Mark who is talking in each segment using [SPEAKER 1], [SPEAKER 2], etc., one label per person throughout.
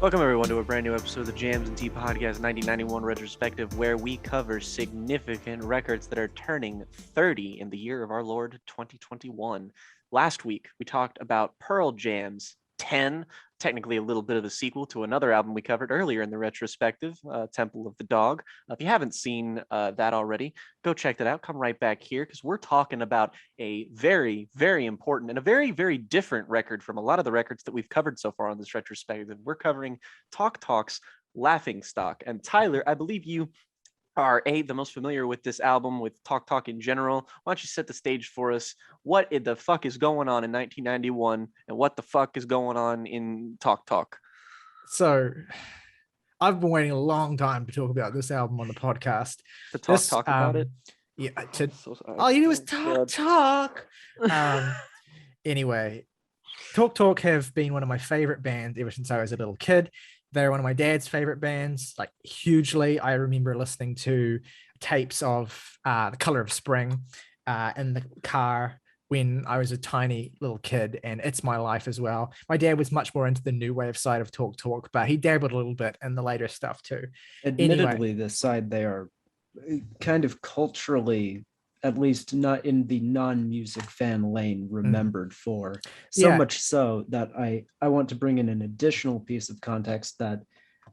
[SPEAKER 1] Welcome everyone to a brand new episode of the Jams and Tea Podcast 1991 Retrospective, where we cover significant records that are turning 30 in the year of our Lord 2021. Last week, we talked about Pearl Jam's 10, technically a little bit of a sequel to another album we covered earlier in the retrospective, Temple of the Dog. If you haven't seen that already, go check that out. Come right back here because we're talking about a very, very important and a very, very different record from a lot of the records that we've covered so far on this retrospective. We're covering Talk Talk's Laughing Stock. And Tyler, I believe you are the most familiar with this album, with Talk Talk in general. Why don't you set the stage for us? What the fuck is going on in 1991, and what the fuck is going on in Talk Talk?
[SPEAKER 2] So, I've been waiting a long time to talk about this album on the podcast.
[SPEAKER 1] To talk about it.
[SPEAKER 2] Yeah. All you do is talk. Anyway, Talk Talk have been one of my favorite bands ever since I was a little kid. They're one of my dad's favorite bands, like hugely. I remember listening to tapes of The Color of Spring in the car when I was a tiny little kid, and It's My Life as well. My dad was much more into the new wave side of Talk Talk, but he dabbled a little bit in the later stuff too.
[SPEAKER 3] Admittedly, the side they are kind of culturally, at least not in the non-music fan lane, remembered for. So much so that I want to bring in an additional piece of context that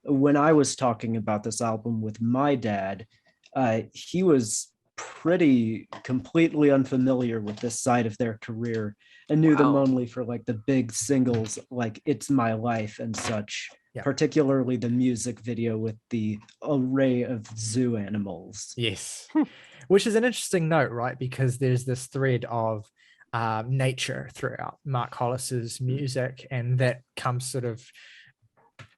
[SPEAKER 3] when I was talking about this album with my dad, he was pretty completely unfamiliar with this side of their career and knew them only for like the big singles like It's My Life and such. Particularly the music video with the array of zoo animals.
[SPEAKER 2] Yes. Which is an interesting note, right? Because there's this thread of nature throughout Mark Hollis's music, and that comes sort of,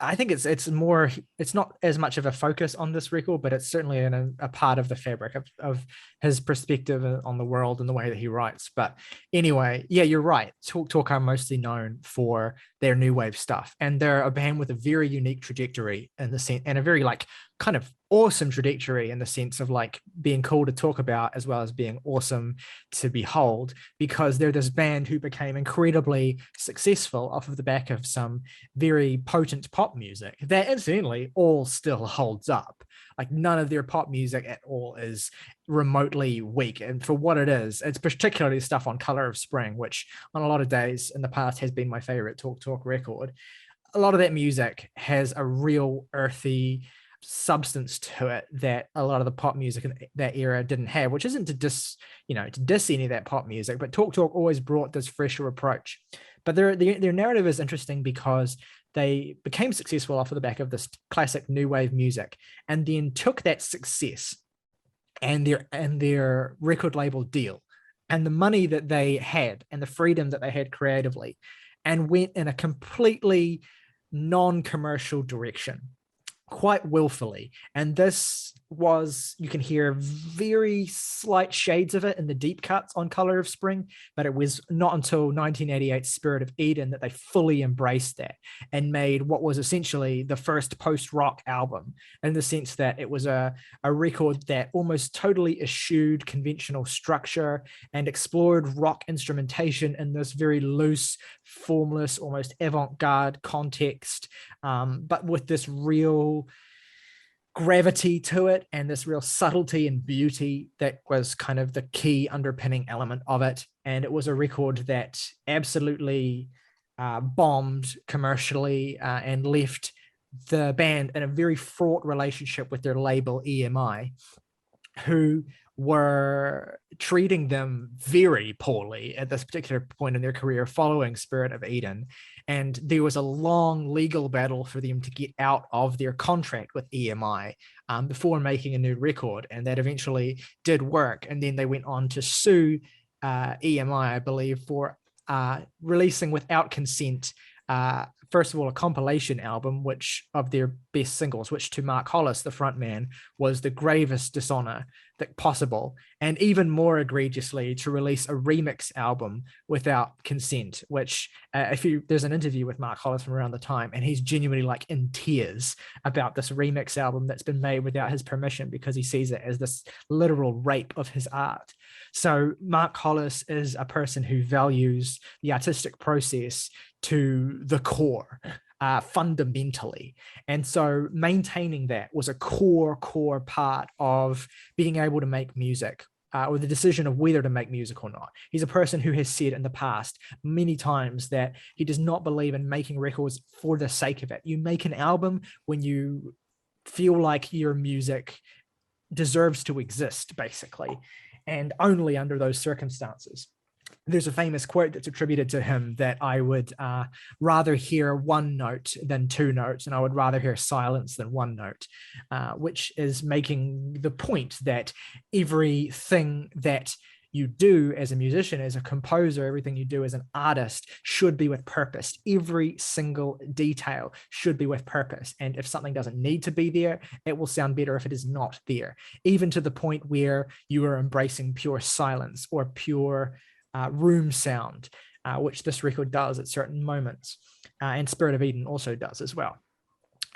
[SPEAKER 2] I think it's not as much of a focus on this record, but it's certainly a part of the fabric of his perspective on the world and the way that he writes. But anyway, yeah, you're right. Talk Talk are mostly known for their new wave stuff, and they're a band with a very unique trajectory in the sense, and a very like kind of awesome trajectory in the sense of like being cool to talk about as well as being awesome to behold, because they're this band who became incredibly successful off of the back of some very potent pop music that incidentally all still holds up. Like none of their pop music at all is remotely weak, and for what it is, it's particularly stuff on Color of Spring, which on a lot of days in the past has been my favorite Talk Talk record. A lot of that music has a real earthy substance to it that a lot of the pop music in that era didn't have, which isn't to diss any of that pop music, but Talk Talk always brought this fresher approach. But their narrative is interesting because they became successful off of the back of this classic new wave music, and then took that success and their record label deal and the money that they had and the freedom that they had creatively, and went in a completely non-commercial direction quite willfully. And this was, you can hear very slight shades of it in the deep cuts on Color of Spring, but it was not until 1988's Spirit of Eden that they fully embraced that and made what was essentially the first post-rock album, in the sense that it was a record that almost totally eschewed conventional structure and explored rock instrumentation in this very loose, formless, almost avant-garde context, but with this real gravity to it and this real subtlety and beauty that was kind of the key underpinning element of it. And it was a record that absolutely bombed commercially and left the band in a very fraught relationship with their label EMI, who were treating them very poorly at this particular point in their career following Spirit of Eden. And there was a long legal battle for them to get out of their contract with EMI before making a new record. And that eventually did work. And then they went on to sue EMI, I believe, for releasing without consent, first of all, a compilation album, which of their best singles, which to Mark Hollis, the frontman, was the gravest dishonor that possible, and even more egregiously to release a remix album without consent, which there's an interview with Mark Hollis from around the time, and he's genuinely like in tears about this remix album that's been made without his permission, because he sees it as this literal rape of his art. So Mark Hollis is a person who values the artistic process to the core. fundamentally. And so maintaining that was a core part of being able to make music. Or the decision of whether to make music or not. He's a person who has said in the past many times that he does not believe in making records for the sake of it. You make an album when you feel like your music deserves to exist, basically, and only under those circumstances. There's a famous quote that's attributed to him that I would rather hear one note than two notes, and I would rather hear silence than one note, which is making the point that everything that you do as a musician, as a composer, everything you do as an artist should be with purpose. Every single detail should be with purpose. And if something doesn't need to be there, it will sound better if it is not there, even to the point where you are embracing pure silence or pure room sound, which this record does at certain moments, and Spirit of Eden also does as well.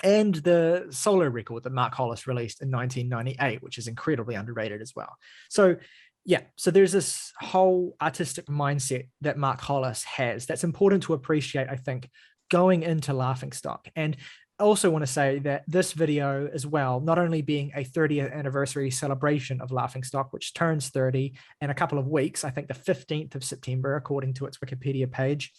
[SPEAKER 2] And the solo record that Mark Hollis released in 1998, which is incredibly underrated as well. So yeah, so there's this whole artistic mindset that Mark Hollis has that's important to appreciate, I think, going into Laughingstock. And I also want to say that this video as well, not only being a 30th anniversary celebration of Laughingstock, which turns 30 in a couple of weeks, I think the 15th of September, according to its Wikipedia page.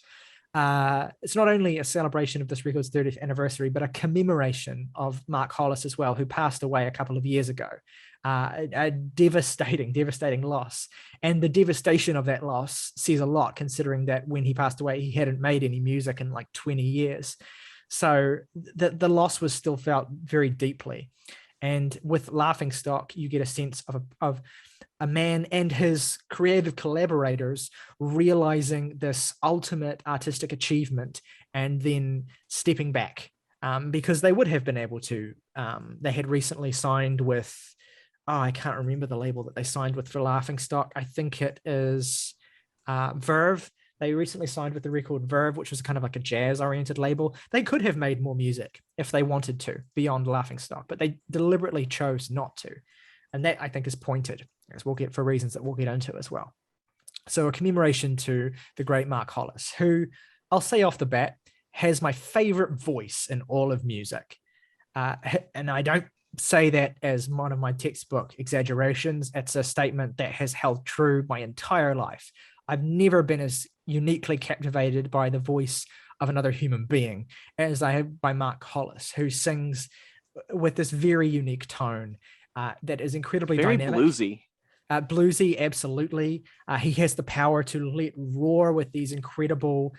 [SPEAKER 2] It's not only a celebration of this record's 30th anniversary, but a commemoration of Mark Hollis as well, who passed away a couple of years ago. A devastating loss. And the devastation of that loss says a lot, considering that when he passed away, he hadn't made any music in like 20 years. So the loss was still felt very deeply. And with Laughingstock, you get a sense of a man and his creative collaborators realizing this ultimate artistic achievement and then stepping back, because they would have been able to. They had recently signed with, I can't remember the label that they signed with for Laughingstock. I think it is Verve. They recently signed with the record Verve, which was kind of like a jazz-oriented label. They could have made more music if they wanted to, beyond Laughingstock, but they deliberately chose not to. And that, I think, is pointed, as we'll get for reasons that we'll get into as well. So a commemoration to the great Mark Hollis, who, I'll say off the bat, has my favorite voice in all of music. And I don't say that as one of my textbook exaggerations. It's a statement that has held true my entire life. I've never been as uniquely captivated by the voice of another human being as I have by Mark Hollis, who sings with this very unique tone that is incredibly
[SPEAKER 1] very
[SPEAKER 2] dynamic.
[SPEAKER 1] Bluesy.
[SPEAKER 2] Bluesy, absolutely. He has the power to let roar with these incredible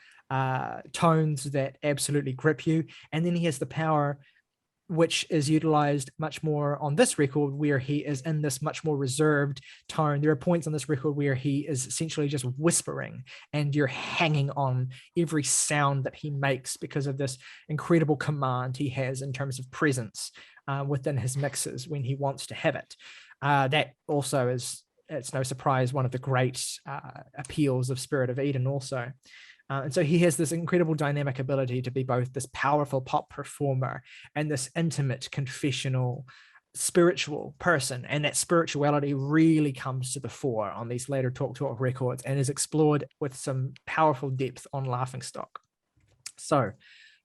[SPEAKER 2] tones that absolutely grip you. And then he has the power, which is utilized much more on this record, where he is in this much more reserved tone. There are points on this record where he is essentially just whispering, and you're hanging on every sound that he makes because of this incredible command he has in terms of presence within his mixes when he wants to have it. That also is, it's no surprise, one of the great appeals of Spirit of Eden also. And so he has this incredible dynamic ability to be both this powerful pop performer and this intimate, confessional, spiritual person. And that spirituality really comes to the fore on these later Talk Talk records and is explored with some powerful depth on Laughingstock. So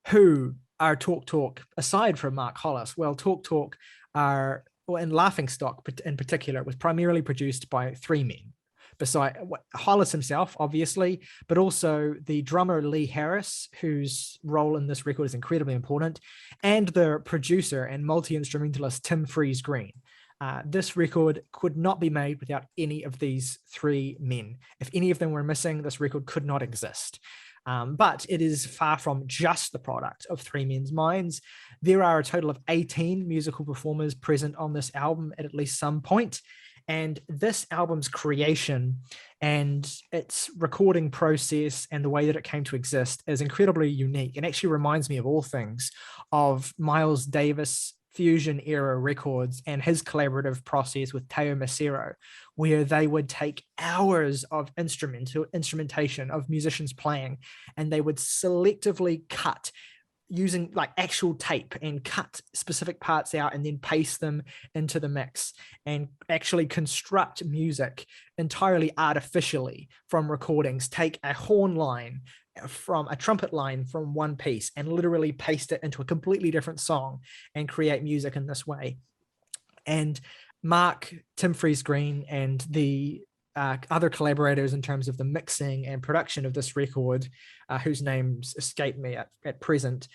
[SPEAKER 2] who are Talk Talk aside from Mark Hollis? Well, Talk Talk are, well, in Laughingstock in particular, was primarily produced by three men. Beside Hollis himself, obviously, but also the drummer Lee Harris, whose role in this record is incredibly important, and the producer and multi-instrumentalist Tim Freeze-Green. This record could not be made without any of these three men. If any of them were missing, this record could not exist. But it is far from just the product of three men's minds. There are a total of 18 musical performers present on this album at least some point. And this album's creation and its recording process and the way that it came to exist is incredibly unique, and actually reminds me of all things of Miles Davis fusion era records and his collaborative process with Teo Macero, where they would take hours of instrumentation of musicians playing, and they would selectively cut using like actual tape and cut specific parts out and then paste them into the mix and actually construct music entirely artificially from recordings. Take a horn line, from a trumpet line from one piece and literally paste it into a completely different song and create music in this way. And Mark, Tim Freeze-Green, and the other collaborators in terms of the mixing and production of this record, whose names escape me at present,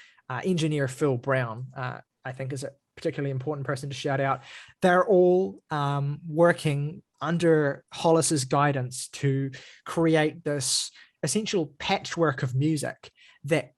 [SPEAKER 2] engineer Phil Brown, I think is a particularly important person to shout out. They're all working under Hollis's guidance to create this essential patchwork of music that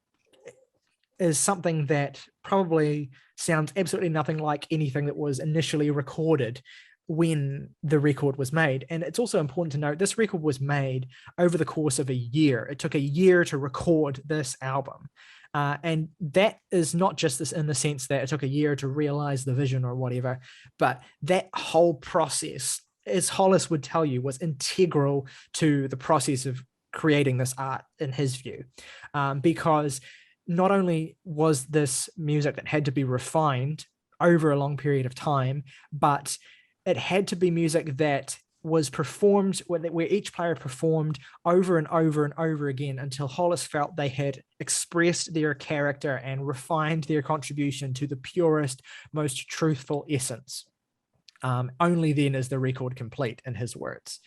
[SPEAKER 2] is something that probably sounds absolutely nothing like anything that was initially recorded when the record was made. And it's also important to note this record was made over the course of a year. It took a year to record this album. And that is not just this in the sense that it took a year to realize the vision or whatever, but that whole process, as Hollis would tell you, was integral to the process of creating this art in his view, because not only was this music that had to be refined over a long period of time, but it had to be music that was performed where each player performed over and over and over again until Hollis felt they had expressed their character and refined their contribution to the purest, most truthful essence. Only then is the record complete, in his words.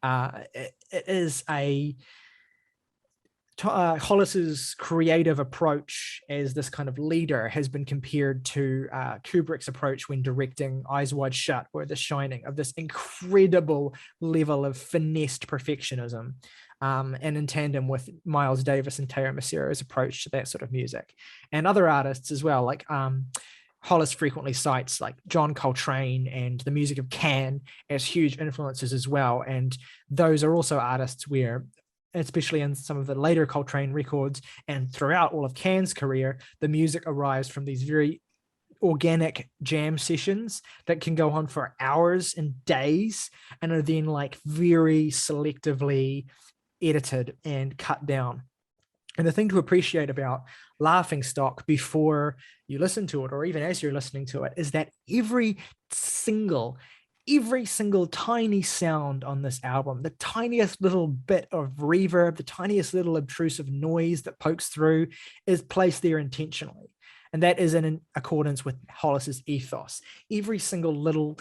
[SPEAKER 2] It is Hollis's creative approach as this kind of leader has been compared to Kubrick's approach when directing Eyes Wide Shut or The Shining, of this incredible level of finessed perfectionism, and in tandem with Miles Davis and Teo Macero's approach to that sort of music. And other artists as well, like Hollis frequently cites like John Coltrane and the music of Can as huge influences as well. And those are also artists where, especially in some of the later Coltrane records and throughout all of Can's career, the music arrives from these very organic jam sessions that can go on for hours and days and are then like very selectively edited and cut down. And the thing to appreciate about Laughingstock before you listen to it, or even as you're listening to it, is that every single tiny sound on this album, the tiniest little bit of reverb, the tiniest little obtrusive noise that pokes through, is placed there intentionally. And that is in accordance with Hollis's ethos. Every single little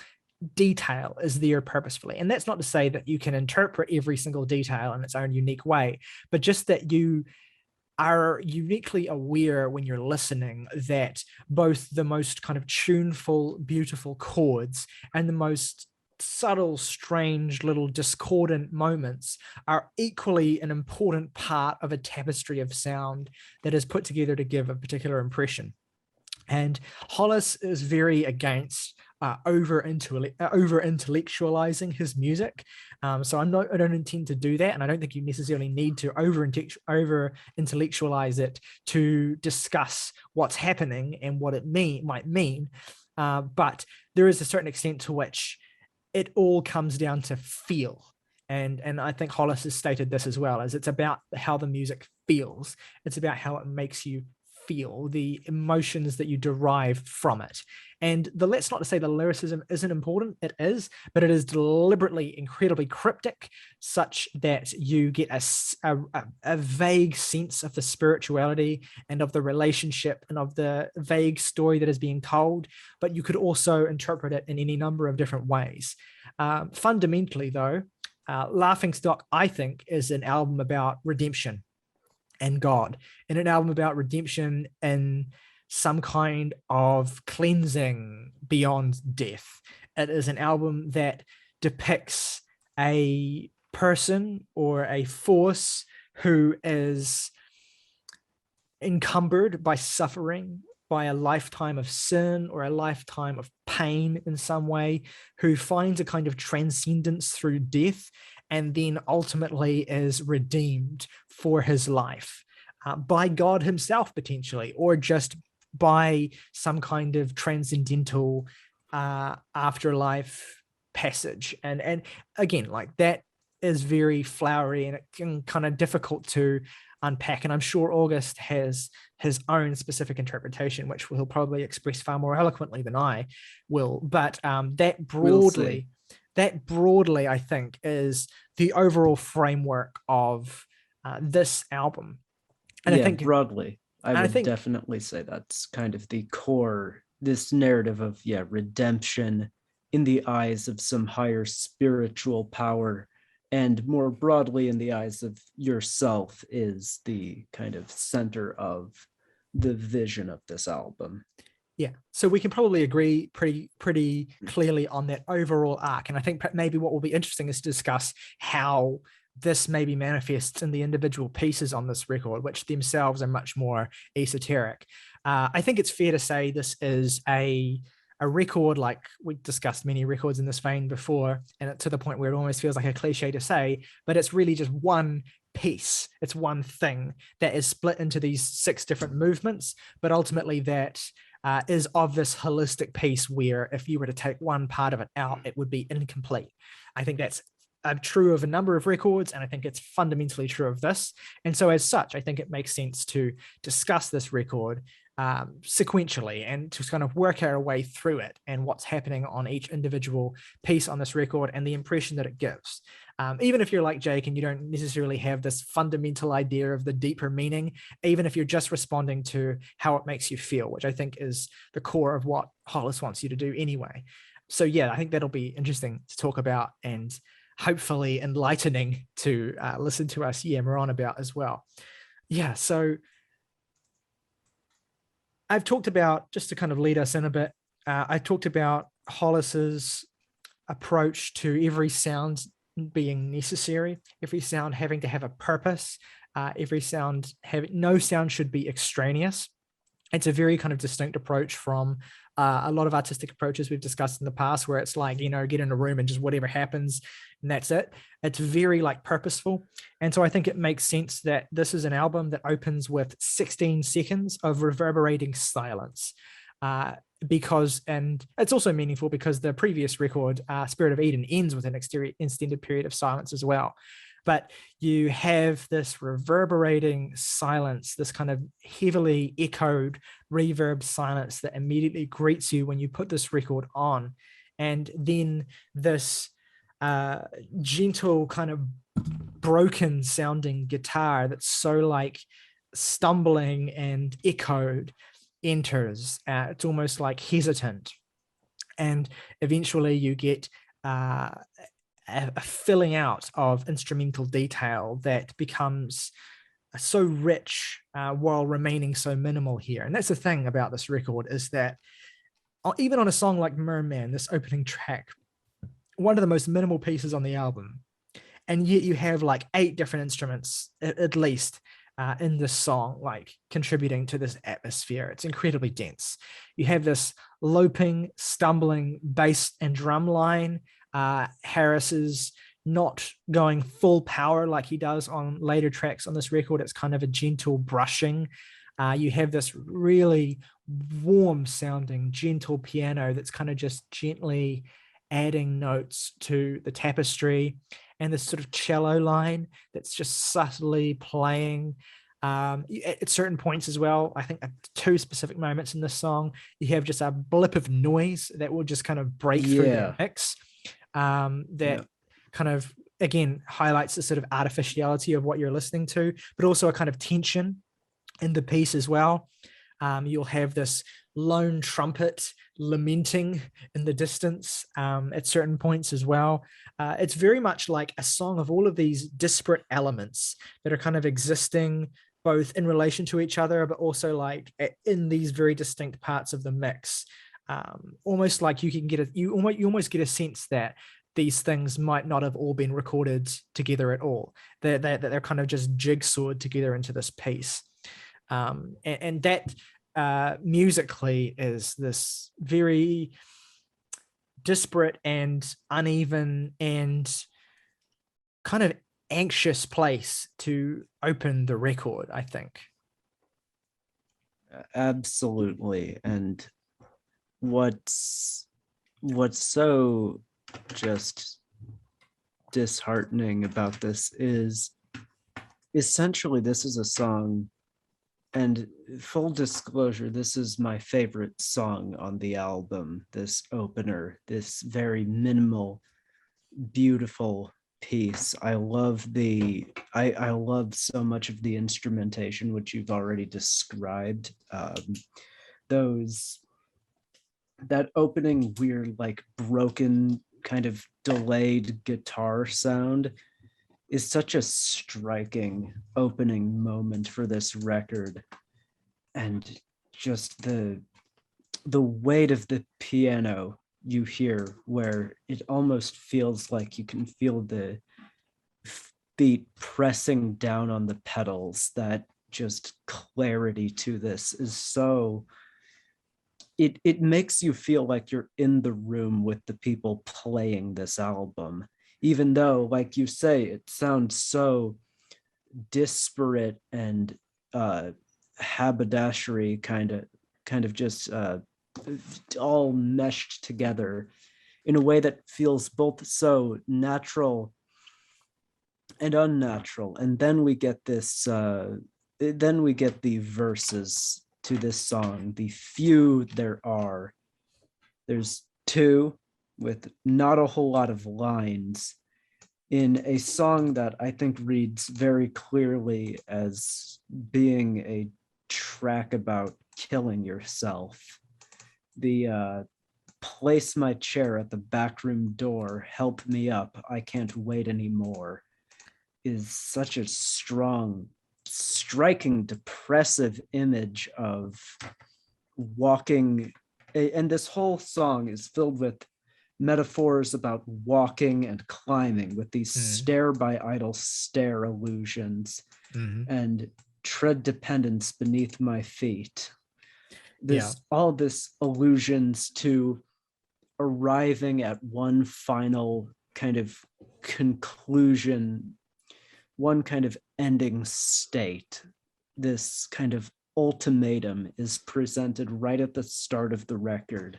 [SPEAKER 2] detail is there purposefully. And that's not to say that you can interpret every single detail in its own unique way, but just that you are uniquely aware when you're listening that both the most kind of tuneful, beautiful chords and the most subtle, strange, little discordant moments are equally an important part of a tapestry of sound that is put together to give a particular impression. And Hollis is very against over intellectualizing his music. So I don't intend to do that. And I don't think you necessarily need to over intellectualize it to discuss what's happening and what it might mean. But there is a certain extent to which it all comes down to feel. And I think Hollis has stated this as well, as it's about how the music feels. It's about how it makes you feel, the emotions that you derive from it. And that's not to say the lyricism isn't important, it is, but it is deliberately incredibly cryptic, such that you get a vague sense of the spirituality and of the relationship and of the vague story that is being told, but you could also interpret it in any number of different ways. Fundamentally, though, Laughingstock, I think, is an album about redemption and God, and an album about redemption and some kind of cleansing beyond death. It is an album that depicts a person or a force who is encumbered by suffering, by a lifetime of sin or a lifetime of pain in some way, who finds a kind of transcendence through death and then ultimately is redeemed for his life by God himself, potentially, or just by some kind of transcendental afterlife passage. And again, like, that is very flowery and it can kind of difficult to unpack. And I'm sure August has his own specific interpretation, which he'll probably express far more eloquently than I will. But that broadly, I think, is the overall framework of this album. And
[SPEAKER 3] yeah,
[SPEAKER 2] I think,
[SPEAKER 3] broadly, I
[SPEAKER 2] and I
[SPEAKER 3] would
[SPEAKER 2] think,
[SPEAKER 3] definitely say that's kind of the core, this narrative of, yeah, redemption in the eyes of some higher spiritual power, and more broadly in the eyes of yourself, is the kind of center of the vision of this album.
[SPEAKER 2] yeah. So we can probably agree pretty clearly on that overall arc. And I think maybe what will be interesting is to discuss how this maybe manifests in the individual pieces on this record, which themselves are much more esoteric. I think it's fair to say this is a record, like we discussed many records in this vein before, and to the point where it almost feels like a cliche to say, but it's really just one piece. It's one thing that is split into these 6 different movements, but ultimately that is of this holistic piece where if you were to take one part of it out, it would be incomplete. I think that's true of a number of records, and I think it's fundamentally true of this. And so as such, I think it makes sense to discuss this record sequentially and to kind of work our way through it and what's happening on each individual piece on this record and the impression that it gives. Even if you're like Jake and you don't necessarily have this fundamental idea of the deeper meaning, even if you're just responding to how it makes you feel, which I think is the core of what Hollis wants you to do anyway. So yeah, I think that'll be interesting to talk about and hopefully enlightening to listen to us yammer on about as well. Yeah, so I've talked about, just to kind of lead us in a bit, I talked about Hollis's approach to every sound being necessary, every sound having to have a purpose, every sound no sound should be extraneous. It's a very kind of distinct approach from a lot of artistic approaches we've discussed in the past, where it's like, get in a room and just whatever happens and that's it. It's very like purposeful. And so I think it makes sense that this is an album that opens with 16 seconds of reverberating silence. And it's also meaningful because the previous record, Spirit of Eden, ends with an extended period of silence as well. But you have this reverberating silence, this kind of heavily echoed reverb silence that immediately greets you when you put this record on. And then this gentle kind of broken sounding guitar that's so like stumbling and echoed enters. It's almost like hesitant. And eventually you get a filling out of instrumental detail that becomes so rich while remaining so minimal here. And that's the thing about this record, is that even on a song like Myrrhman, this opening track, one of the most minimal pieces on the album, and yet you have like 8 different instruments at least in this song, like contributing to this atmosphere. It's incredibly dense. You have this loping, stumbling bass and drum line. Harris is not going full power like he does on later tracks on this record. It's kind of a gentle brushing. You have this really warm sounding, gentle piano that's kind of just gently adding notes to the tapestry, and this sort of cello line that's just subtly playing. At certain points as well, I think at 2 specific moments in this song, you have just a blip of noise that will just kind of break through the mix. That kind of, again, highlights the sort of artificiality of what you're listening to, but also a kind of tension in the piece as well. You'll have this lone trumpet lamenting in the distance at certain points as well. It's very much like a song of all of these disparate elements that are kind of existing both in relation to each other, but also like in these very distinct parts of the mix. Almost like you can get you almost get a sense that these things might not have all been recorded together at all. They're kind of just jigsawed together into this piece. And that musically is this very disparate and uneven and kind of anxious place to open the record, I think.
[SPEAKER 3] Absolutely. And what's so just disheartening about this is essentially this is a song, and full disclosure, this is my favorite song on the album, this opener, this very minimal, beautiful piece. I love I love so much of the instrumentation, which you've already described. That opening weird, like broken kind of delayed guitar sound is such a striking opening moment for this record. And just the weight of the piano you hear, where it almost feels like you can feel the feet pressing down on the pedals. That just clarity to this is so, it makes you feel like you're in the room with the people playing this album, even though, like you say, it sounds so disparate and haberdashery, kind of just all meshed together in a way that feels both so natural and unnatural. And then we get this then we get the verses to this song, the few there are. There's two with not a whole lot of lines in a song that I think reads very clearly as being a track about killing yourself. The place my chair at the back room door, help me up, I can't wait anymore, is such a strong, striking, depressive image of walking. And this whole song is filled with metaphors about walking and climbing, with these stare by idle stare illusions and tread dependence beneath my feet. All this allusions to arriving at one final kind of conclusion, one kind of ending state. This kind of ultimatum is presented right at the start of the record.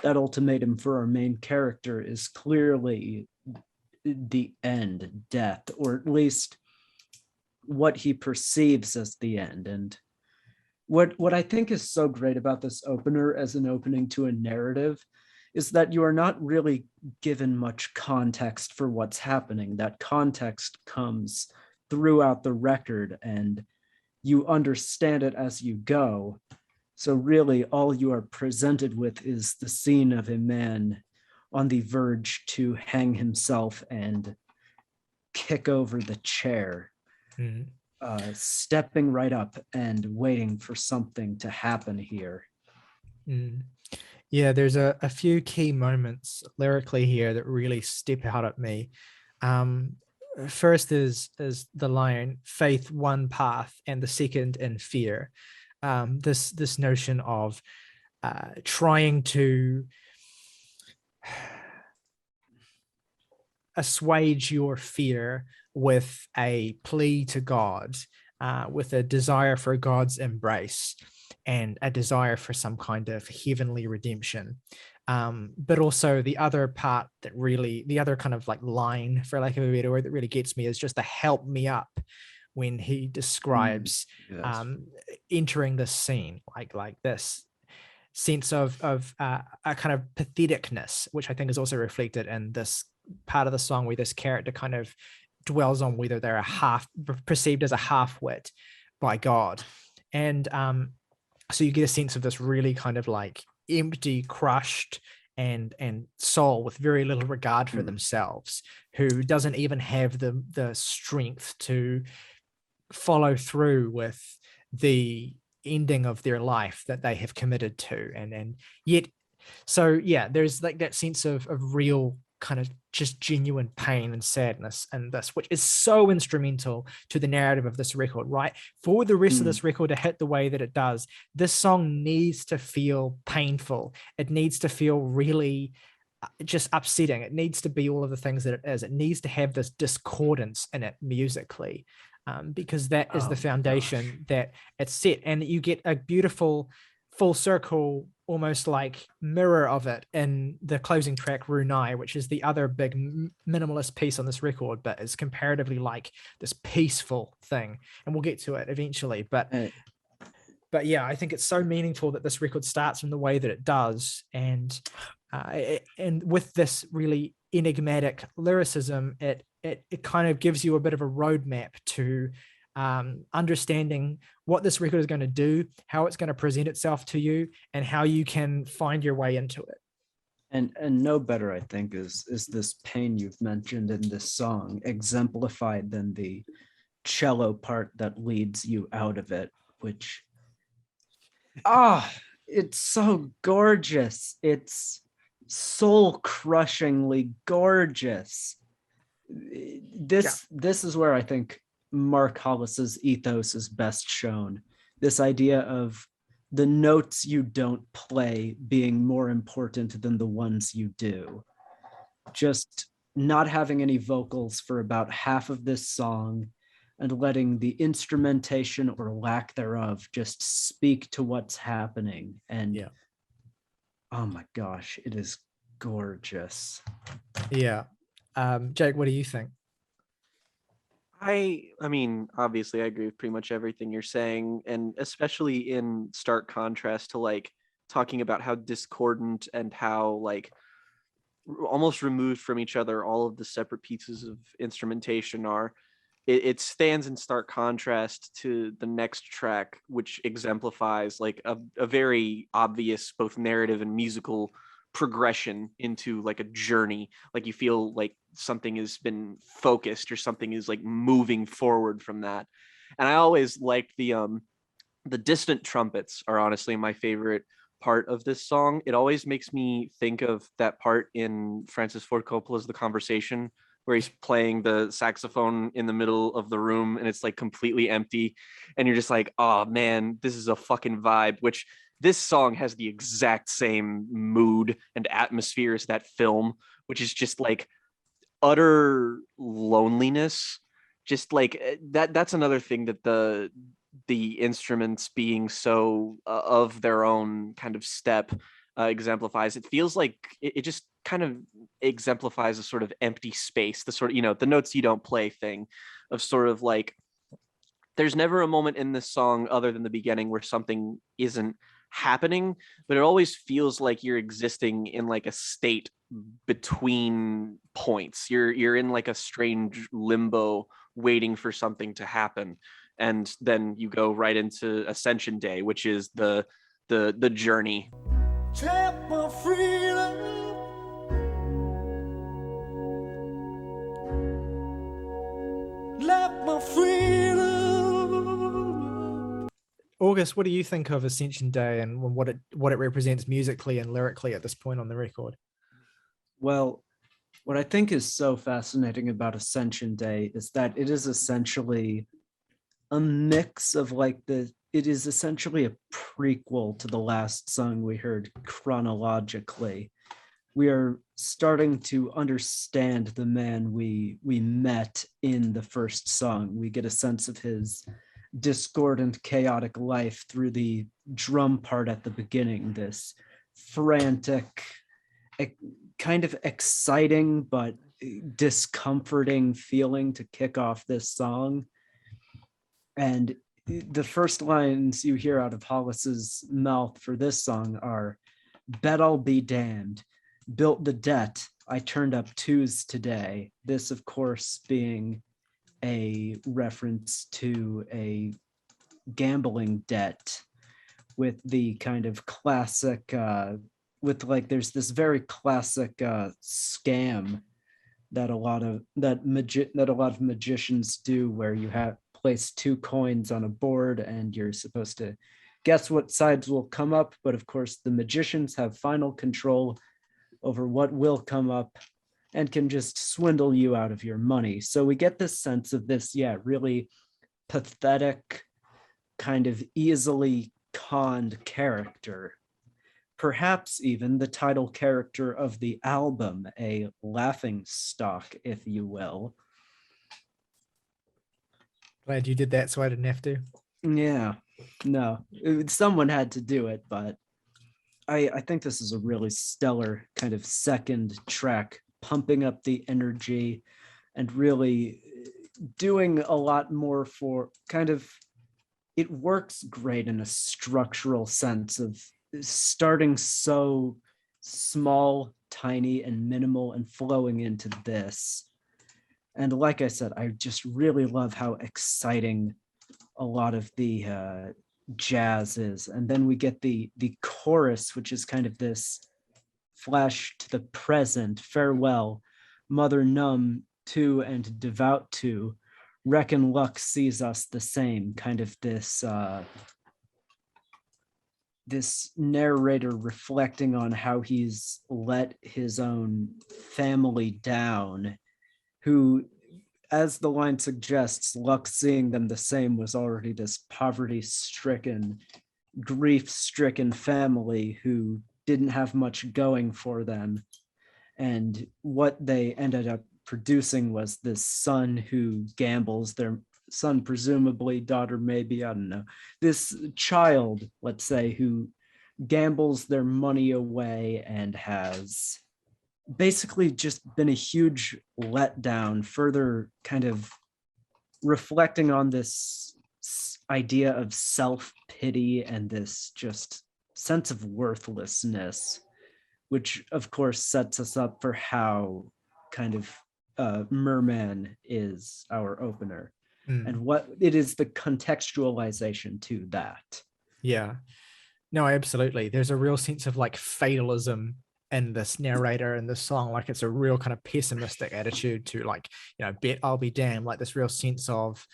[SPEAKER 3] That ultimatum for our main character is clearly the end, death, or at least what he perceives as the end. And what I think is so great about this opener as an opening to a narrative is that you are not really given much context for what's happening. That context comes throughout the record and you understand it as you go. So really all you are presented with is the scene of a man on the verge to hang himself and kick over the chair, stepping right up and waiting for something to happen here.
[SPEAKER 2] Yeah, there's a few key moments lyrically here that really step out at me. First is the line, faith one path and the second in fear. This notion of trying to assuage your fear with a plea to God, with a desire for God's embrace and a desire for some kind of heavenly redemption. But also the other part that really, the other kind of like line, for lack of a better word, that really gets me is just the help me up when he describes entering this scene, like this sense of a kind of patheticness, which I think is also reflected in this part of the song where this character kind of dwells on whether they're perceived as a half-wit by God. And so you get a sense of this really kind of like empty, crushed and soul with very little regard for themselves, who doesn't even have the strength to follow through with the ending of their life that they have committed to. And yet, so yeah, there's like that sense of real kind of just genuine pain and sadness in this, which is so instrumental to the narrative of this record, right? For the rest of this record to hit the way that it does, this song needs to feel painful. It needs to feel really just upsetting. It needs to be all of the things that it is. It needs to have this discordance in it musically, because that is the foundation that it's set. And you get a beautiful full circle, almost like mirror of it in the closing track Runeii, which is the other big minimalist piece on this record, but is comparatively like this peaceful thing. And we'll get to it eventually. But yeah, I think it's so meaningful that this record starts in the way that it does. And with this really enigmatic lyricism, it it kind of gives you a bit of a roadmap to understanding what this record is going to do, how it's going to present itself to you, and how you can find your way into it.
[SPEAKER 3] And no better, I think, is this pain you've mentioned in this song exemplified than the cello part that leads you out of it, which it's so gorgeous. It's soul-crushingly gorgeous. This is where I think Mark Hollis's ethos is best shown. This idea of the notes you don't play being more important than the ones you do. Just not having any vocals for about half of this song and letting the instrumentation or lack thereof just speak to what's happening. And oh my gosh, it is gorgeous.
[SPEAKER 2] Yeah. Jake, what do you think?
[SPEAKER 1] I mean, obviously I agree with pretty much everything you're saying, and especially in stark contrast to like talking about how discordant and how like almost removed from each other all of the separate pieces of instrumentation are. It stands in stark contrast to the next track, which exemplifies like a very obvious both narrative and musical progression into like a journey. Like you feel like something has been focused or something is like moving forward from that. And I always like the distant trumpets are honestly my favorite part of this song. It always makes me think of that part in Francis Ford Coppola's The Conversation, where he's playing the saxophone in the middle of the room and it's like completely empty. And you're just like, oh man, this is a fucking vibe, which this song has the exact same mood and atmosphere as that film, which is just like utter loneliness. Just like that's another thing that the instruments being so of their own kind of step exemplifies. It feels like it just kind of exemplifies a sort of empty space, the sort of, you know, the notes you don't play thing of sort of like, there's never a moment in this song other than the beginning where something isn't happening, but it always feels like you're existing in like a state between points. You're in like a strange limbo waiting for something to happen. And then you go right into Ascension Day, which is the journey.
[SPEAKER 4] Tap my freedom. Let my freedom.
[SPEAKER 2] August, what do you think of Ascension Day and what it represents musically and lyrically at this point on the record?
[SPEAKER 3] Well, what I think is so fascinating about Ascension Day is that it is essentially a mix of like it is essentially a prequel to the last song we heard chronologically. We are starting to understand the man we met in the first song. We get a sense of his discordant, chaotic life through the drum part at the beginning, this frantic, kind of exciting but discomforting feeling to kick off this song. And the first lines you hear out of Hollis's mouth for this song are, "Bet I'll be damned, built the debt, I turned up twos today." This, of course, being a reference to a gambling debt with the kind of classic, with like, there's this very classic scam that a lot of magicians do, where you have place two coins on a board and you're supposed to guess what sides will come up. But of course, the magicians have final control over what will come up and can just swindle you out of your money. So we get this sense of this, really pathetic, kind of easily conned character. Perhaps even the title character of the album, a laughing stock, if you will.
[SPEAKER 2] Glad you did that so I didn't have to.
[SPEAKER 3] Yeah, no, someone had to do it, but I think this is a really stellar kind of second track, pumping up the energy and really doing a lot more for kind of, it works great in a structural sense of starting so small, tiny, and minimal and flowing into this. And like I said, I just really love how exciting a lot of the jazz is. And then we get the chorus, which is kind of this flash to the present, farewell, mother numb to and devout to, reckon luck sees us the same, kind of this this narrator reflecting on how he's let his own family down, who, as the line suggests, luck seeing them the same was already this poverty-stricken, grief-stricken family who didn't have much going for them. And what they ended up producing was this son who gambles, their son presumably, daughter maybe, I don't know, this child, let's say, who gambles their money away and has basically just been a huge letdown, further kind of reflecting on this idea of self-pity and this just sense of worthlessness, which of course sets us up for how kind of Myrrhman is our opener. And what it is, the contextualization to that.
[SPEAKER 2] Yeah, no, absolutely. There's a real sense of like fatalism in this narrator in this song. Like it's a real kind of pessimistic attitude to like, you know, bet I'll be damned, like this real sense of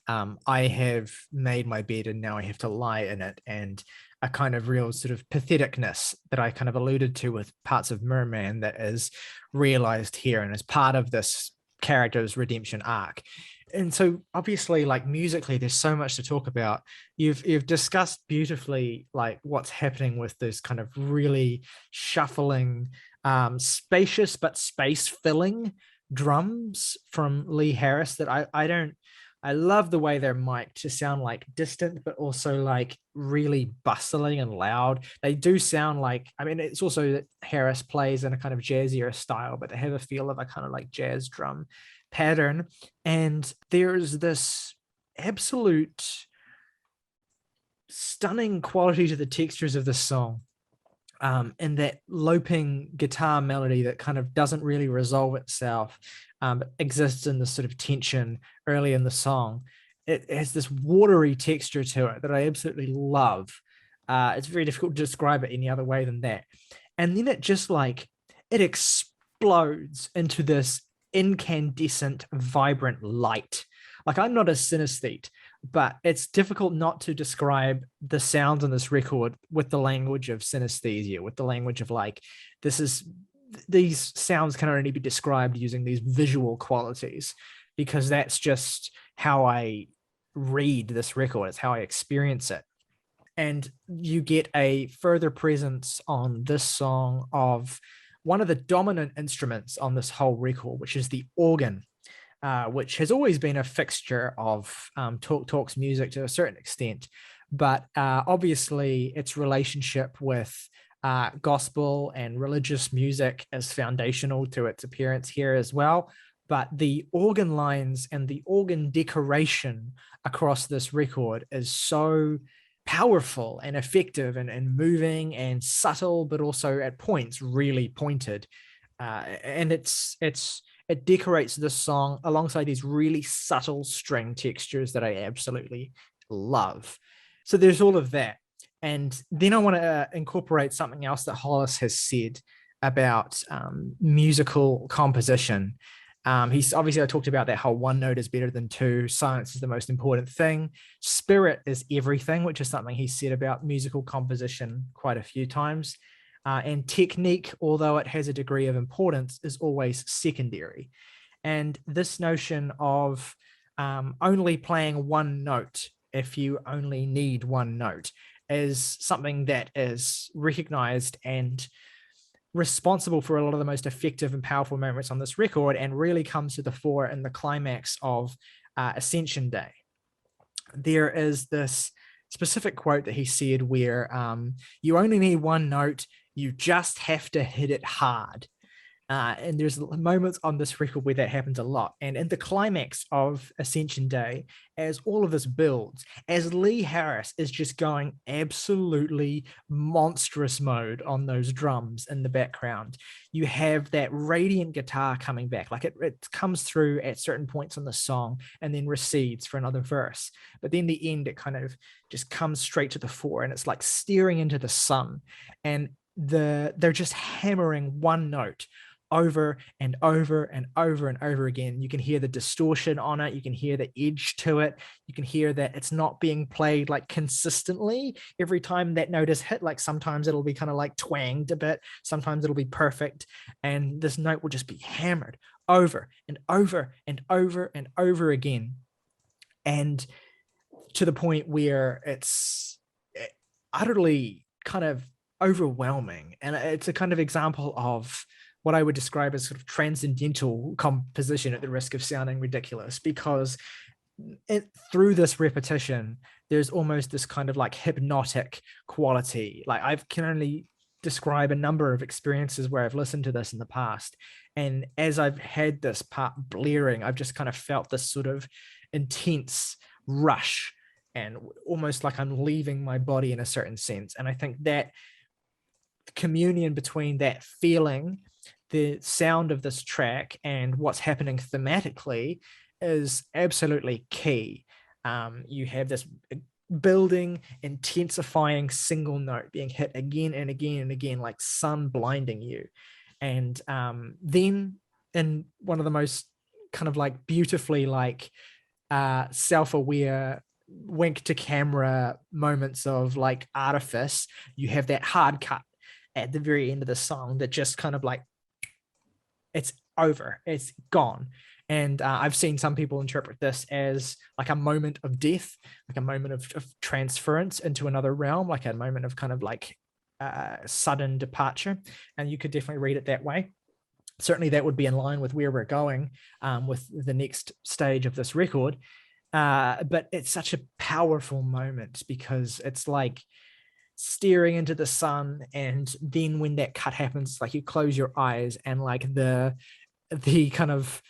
[SPEAKER 2] I have made my bed and now I have to lie in it, and a kind of real sort of patheticness that I kind of alluded to with parts of Myrrhman that is realized here and is part of this character's redemption arc. And so obviously, like musically, there's so much to talk about. You've discussed beautifully like what's happening with this kind of really shuffling, spacious but space-filling drums from Lee Harris that I love the way they're mic'd to sound like distant, but also like really bustling and loud. They do sound like, I mean, it's also that Harris plays in a kind of jazzier style, but they have a feel of a kind of like jazz drum pattern. And there's this absolute stunning quality to the textures of this song. And that loping guitar melody that kind of doesn't really resolve itself, but exists in this sort of tension early in the song. It has this watery texture to it that I absolutely love. It's very difficult to describe it any other way than that. And then it just like, it explodes into this incandescent, vibrant light. Like I'm not a synesthete, but it's difficult not to describe the sounds on this record with the language of synesthesia, with the language of like, these sounds can only be described using these visual qualities, because that's just how I read this record. It's how I experience it. And you get a further presence on this song of one of the dominant instruments on this whole record, which is the organ, which has always been a fixture of Talk's music to a certain extent. But obviously its relationship with gospel and religious music is foundational to its appearance here as well. But the organ lines and the organ decoration across this record is so powerful and effective and moving and subtle, but also at points really pointed. And it decorates this song alongside these really subtle string textures that I absolutely love. So there's all of that. And then I want to incorporate something else that Hollis has said about musical composition. He's obviously, I talked about that whole one note is better than two. Silence is the most important thing. Spirit is everything, which is something he said about musical composition quite a few times. And technique, although it has a degree of importance, is always secondary. And this notion of only playing one note if you only need one note is something that is recognized and responsible for a lot of the most effective and powerful moments on this record, and really comes to the fore in the climax of Ascension Day. There is this specific quote that he said where you only need one note, you just have to hit it hard. And there's moments on this record where that happens a lot. And in the climax of Ascension Day, as all of this builds, as Lee Harris is just going absolutely monstrous mode on those drums in the background, you have that radiant guitar coming back. Like it comes through at certain points in the song and then recedes for another verse. But then the end, it kind of just comes straight to the fore, and it's like staring into the sun. And they're just hammering one note over and over and over and over again. You can hear the distortion on it. You can hear the edge to it. You can hear that it's not being played like consistently every time that note is hit. Like sometimes it'll be kind of like twanged a bit. Sometimes it'll be perfect. And this note will just be hammered over and over and over and over again. And to the point where it's utterly kind of overwhelming. And it's a kind of example of what I would describe as sort of transcendental composition, at the risk of sounding ridiculous, because through this repetition, there's almost this kind of like hypnotic quality. Like I can only describe a number of experiences where I've listened to this in the past. And as I've had this part blaring, I've just kind of felt this sort of intense rush and almost like I'm leaving my body in a certain sense. And I think that communion between that feeling, the sound of this track, and what's happening thematically is absolutely key. You have this building, intensifying single note being hit again and again and again, like sun blinding you. And then in one of the most kind of like beautifully like self-aware wink to camera moments of like artifice, you have that hard cut at the very end of the song that just kind of like, it's over, it's gone. And I've seen some people interpret this as like a moment of death, like a moment of transference into another realm, like a moment of kind of like sudden departure. And you could definitely read it that way. Certainly that would be in line with where we're going with the next stage of this record. But it's such a powerful moment because it's like staring into the sun, and then when that cut happens, like you close your eyes and like the kind of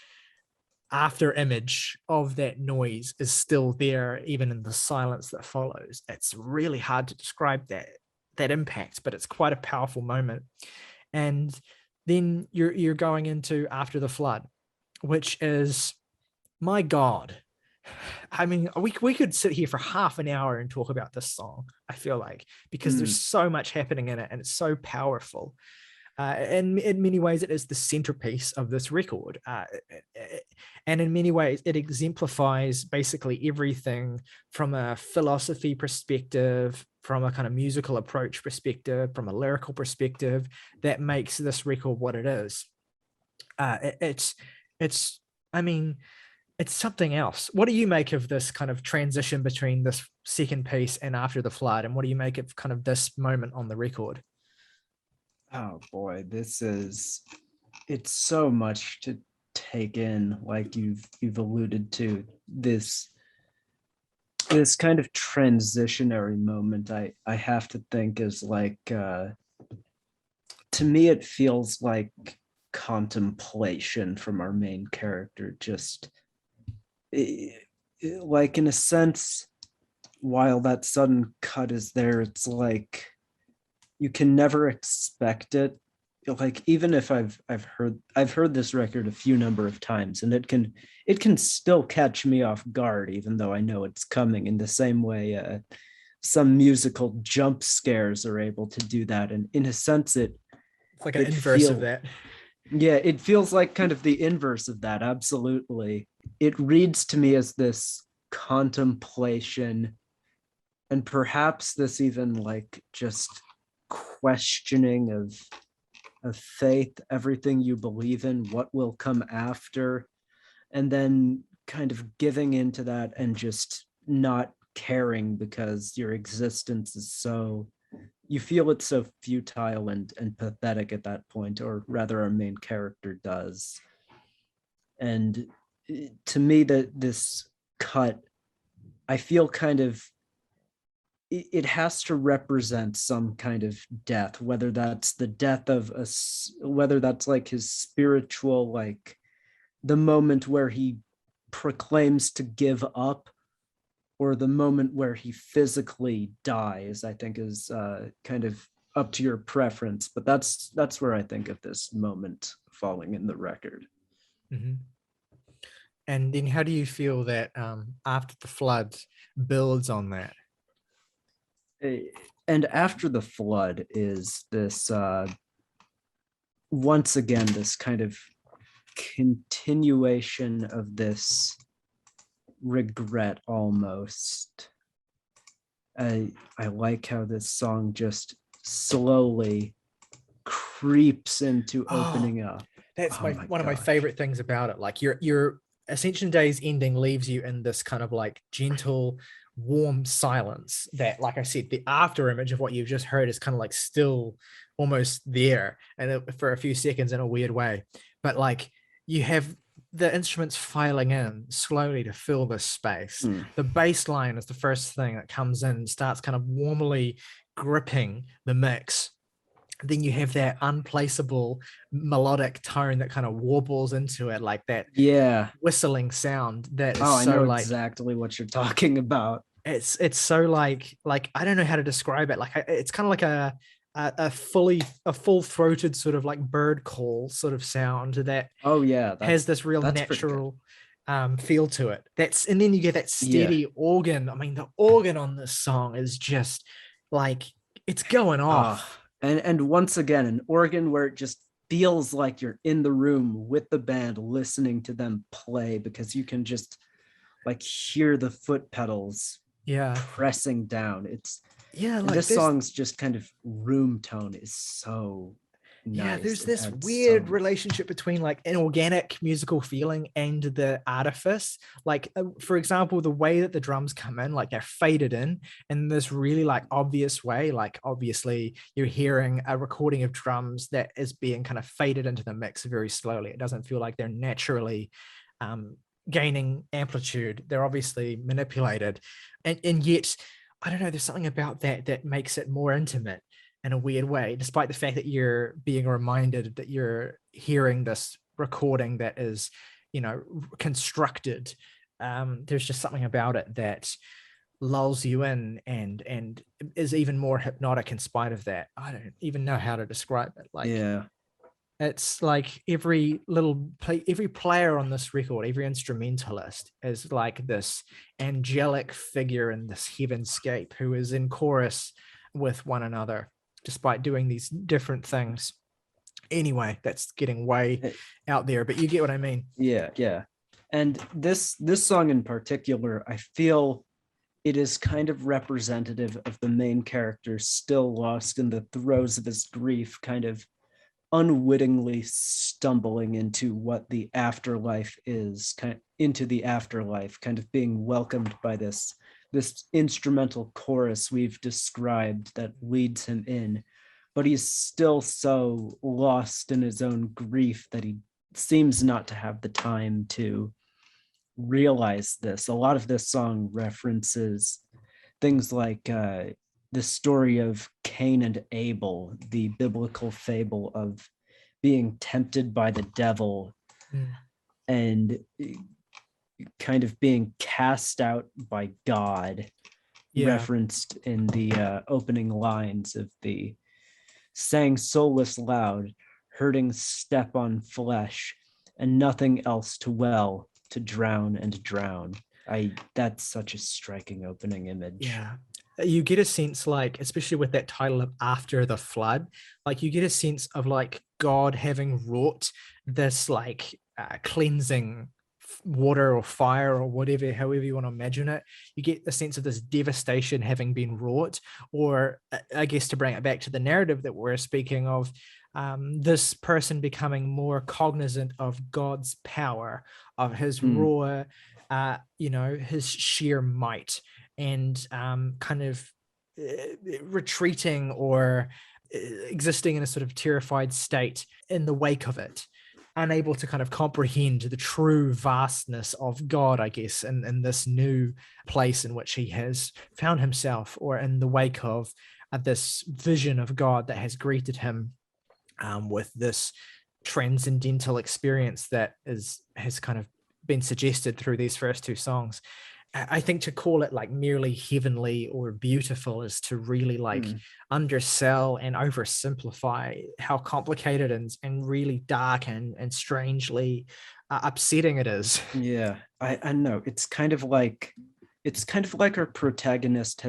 [SPEAKER 2] after image of that noise is still there, even in the silence that follows. It's really hard to describe that impact, but it's quite a powerful moment. And then you're going into After the Flood, which is, my God. I mean, we could sit here for half an hour and talk about this song, I feel like, because there's so much happening in it and it's so powerful. And in many ways, it is the centerpiece of this record. And in many ways, it exemplifies basically everything from a philosophy perspective, from a kind of musical approach perspective, from a lyrical perspective, that makes this record what it is. I mean, it's something else. What do you make of this kind of transition between this second piece and After the Flood? And what do you make of kind of this moment on the record?
[SPEAKER 3] Oh boy, it's so much to take in, like you've alluded to. This kind of transitionary moment, I have to think is like, to me, it feels like contemplation from our main character, just like in a sense, while that sudden cut is there, it's like you can never expect it. Like even if I've heard this record a few number of times, and it can still catch me off guard, even though I know it's coming, in the same way some musical jump scares are able to do that. And in a sense, it's
[SPEAKER 2] like an inverse of that.
[SPEAKER 3] Yeah, it feels like kind of the inverse of that. Absolutely. It reads to me as this contemplation, and perhaps this even like just questioning of faith, everything you believe in, what will come after, and then kind of giving into that and just not caring because your existence is so, you feel it's so futile and pathetic at that point, or rather our main character does. And to me, that this cut, I feel kind of it has to represent some kind of death, whether that's the death of whether that's like his spiritual, like the moment where he proclaims to give up, or the moment where he physically dies. I think is kind of up to your preference, but that's where I think of this moment falling in the record.
[SPEAKER 2] Mm-hmm. And then how do you feel that After the Flood builds on that?
[SPEAKER 3] And After the Flood is this once again this kind of continuation of this regret almost. I like how this song just slowly creeps into opening up.
[SPEAKER 2] That's one of my favorite things about it. Like your Ascension Days ending leaves you in this kind of like gentle, warm silence that, like I said, the after image of what you've just heard is kind of like still almost there, and for a few seconds in a weird way. But like you have the instruments filing in slowly to fill this space. The bass line is the first thing that comes in and starts kind of warmly gripping the mix. Then you have that unplaceable melodic tone that kind of warbles into it, like that whistling sound that is
[SPEAKER 3] I
[SPEAKER 2] so
[SPEAKER 3] know
[SPEAKER 2] like
[SPEAKER 3] exactly what you're talking about.
[SPEAKER 2] It's so like I don't know how to describe it. Like it's kind of like a full-throated sort of like bird call sort of sound that has this real natural feel to it. And then you get that steady organ. I mean, the organ on this song is just like it's going off.
[SPEAKER 3] And once again, an organ where it just feels like you're in the room with the band listening to them play, because you can just like hear the foot pedals pressing down. It's like this song's just kind of room tone is so nice.
[SPEAKER 2] There's this weird relationship between like an organic musical feeling and the artifice. Like for example, the way that the drums come in, like they're faded in this really like obvious way. Like obviously you're hearing a recording of drums that is being kind of faded into the mix very slowly. It doesn't feel like they're naturally gaining amplitude. They're obviously manipulated, and yet I don't know, there's something about that makes it more intimate in a weird way, despite the fact that you're being reminded that you're hearing this recording that is, constructed. There's just something about it that lulls you in and is even more hypnotic in spite of that. I don't even know how to describe it. Like, it's like every player on this record, every instrumentalist is like this angelic figure in this heavenscape who is in chorus with one another, despite doing these different things. Anyway, that's getting way out there, but you get what I mean.
[SPEAKER 3] Yeah. And this song in particular, I feel it is kind of representative of the main character still lost in the throes of his grief, kind of unwittingly stumbling into what the afterlife is, kind of being welcomed by this instrumental chorus we've described that leads him in, but he's still so lost in his own grief that he seems not to have the time to realize this. A lot of this song references things like the story of Cain and Abel, the biblical fable of being tempted by the devil and kind of being cast out by God, referenced in the opening lines of the sang soulless loud, hurting step on flesh, and nothing else to drown and drown. That's such a striking opening image.
[SPEAKER 2] Yeah. You get a sense, like, especially with that title of After the Flood, like you get a sense of like God having wrought this like cleansing water or fire or whatever, however you want to imagine it. You get the sense of this devastation having been wrought, or I guess to bring it back to the narrative that we're speaking of, this person becoming more cognizant of God's power, of his raw, his sheer might, and kind of retreating or existing in a sort of terrified state in the wake of it. unable to kind of comprehend the true vastness of God, I guess, in this new place in which he has found himself, or in the wake of this vision of God that has greeted him with this transcendental experience that has kind of been suggested through these first two songs. I think to call it like merely heavenly or beautiful is to really like undersell and oversimplify how complicated and really dark and strangely upsetting it is.
[SPEAKER 3] Yeah, I know. It's kind of like our protagonist